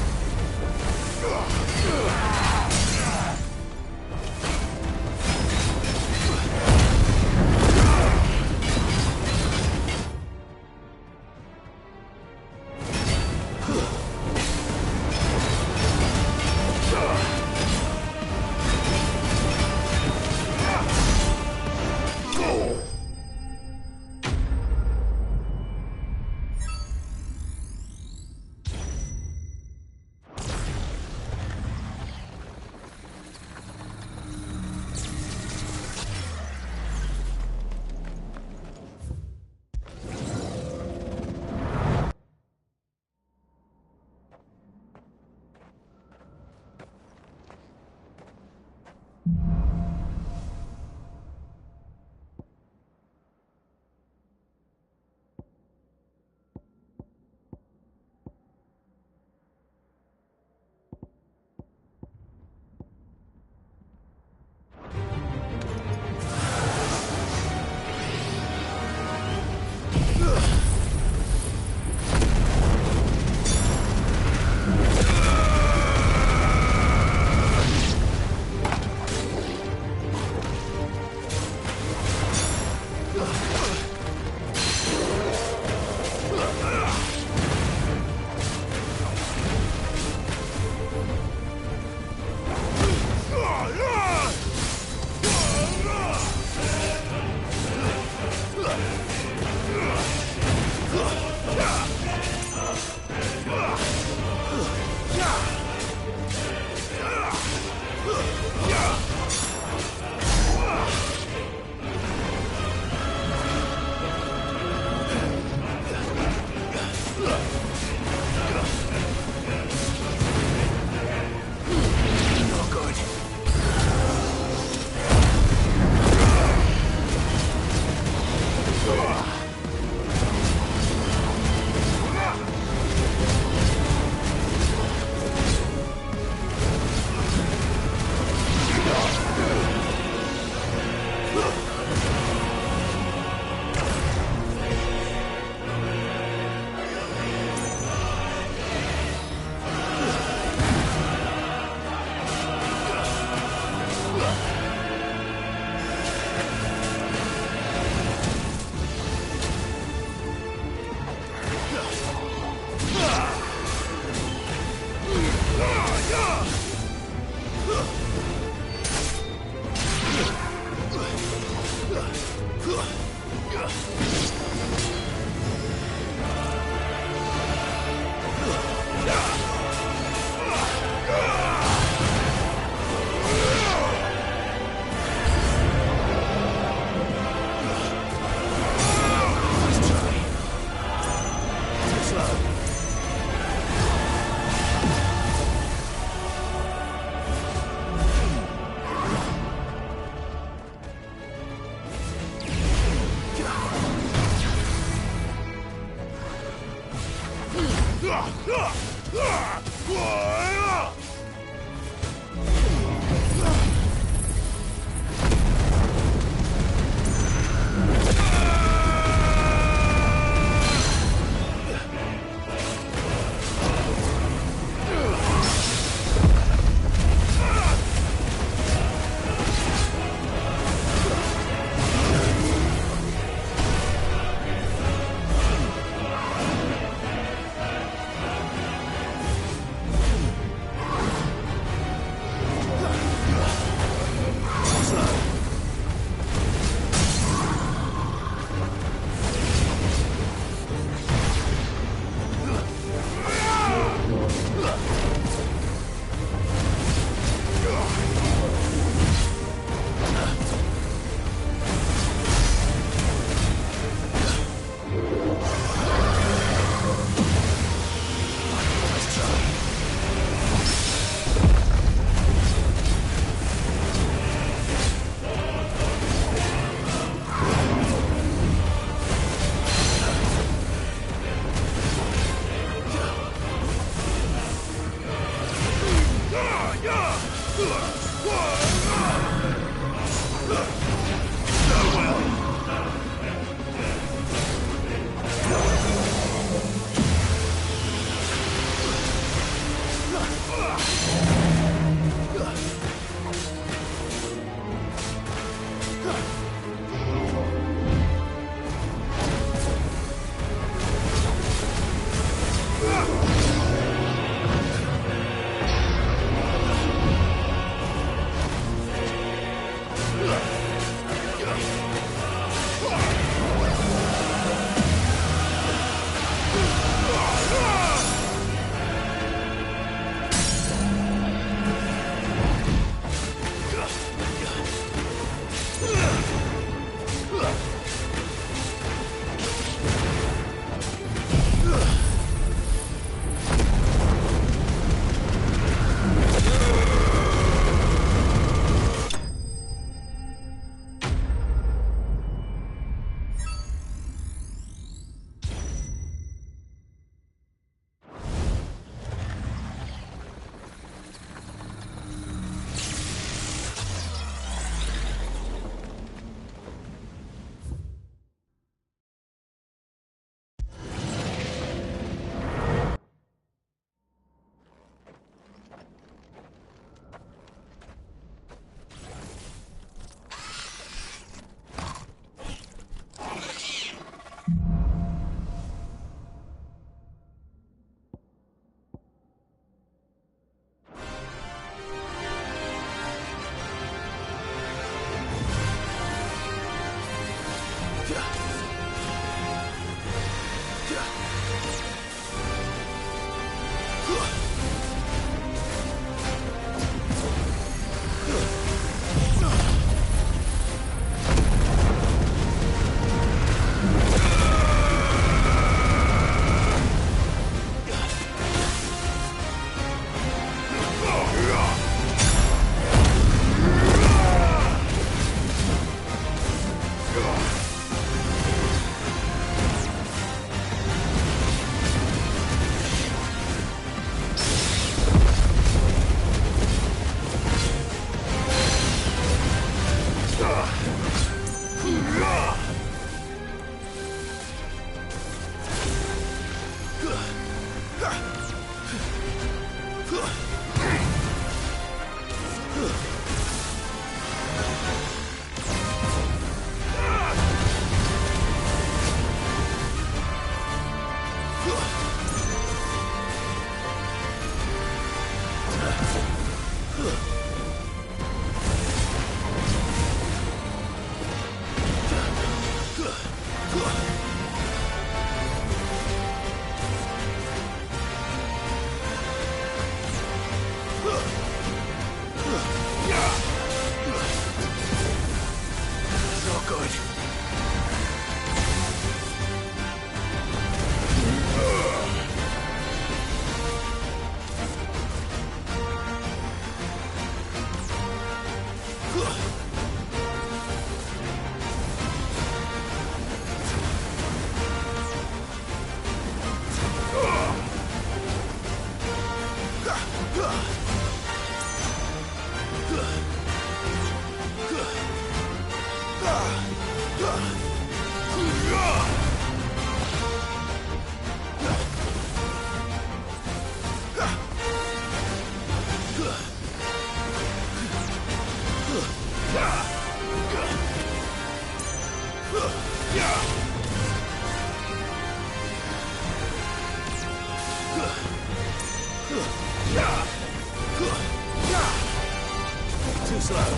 Speaker 3: Too slow.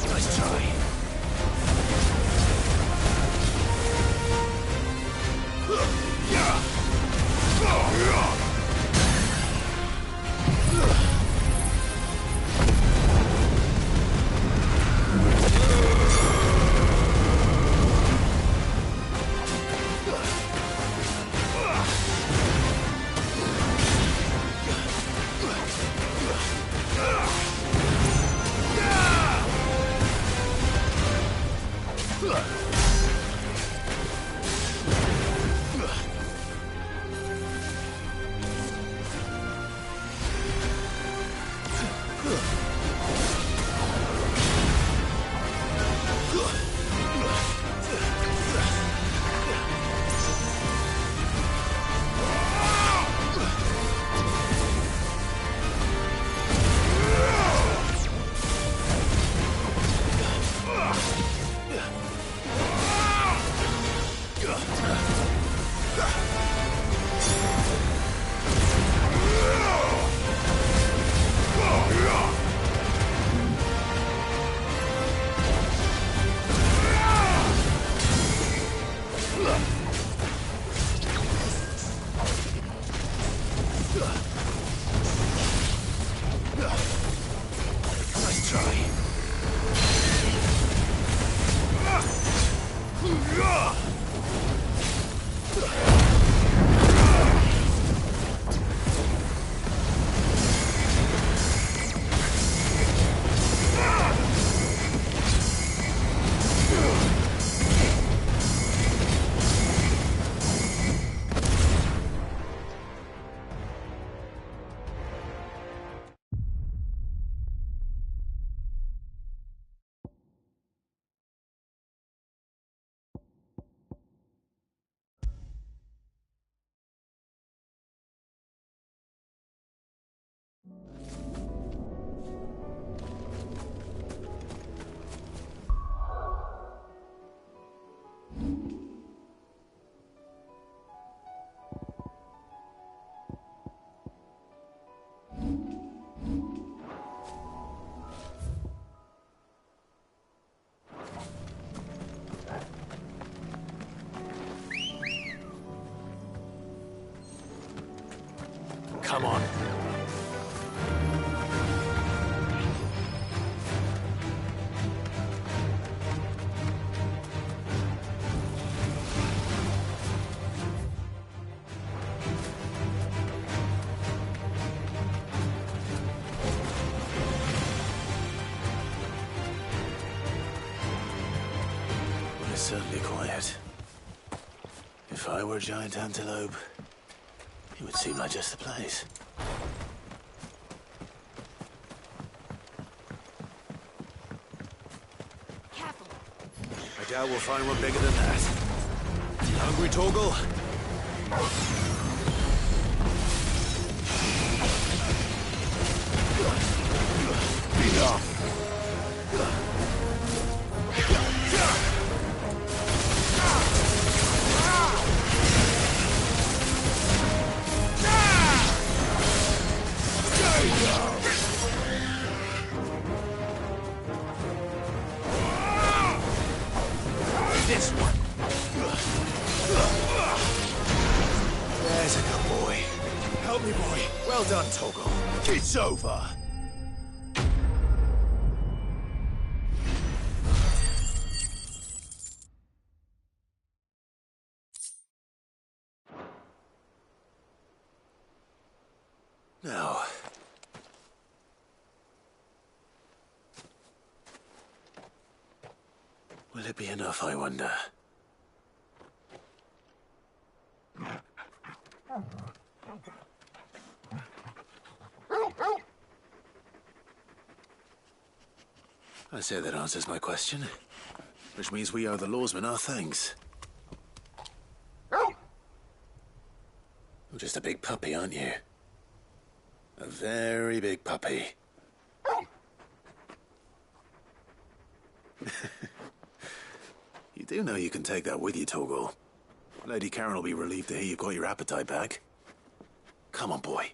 Speaker 3: Nice try. Nice try. Come on. Well, it's certainly quiet. If I were a giant antelope, it would seem like just the place.
Speaker 21: Careful.
Speaker 3: I doubt we'll find one bigger than that. You hungry, Torgal? Enough. This one. There's a good boy. Help me, boy. Well done, Torgal. It's over. Now, will it be enough, I wonder? I say that answers my question. Which means we owe the lawsmen our thanks. You're just a big puppy, aren't you? A very big puppy. You do know you can take that with you, Torgal. Lady Karen will be relieved to hear you've got your appetite back. Come on, boy.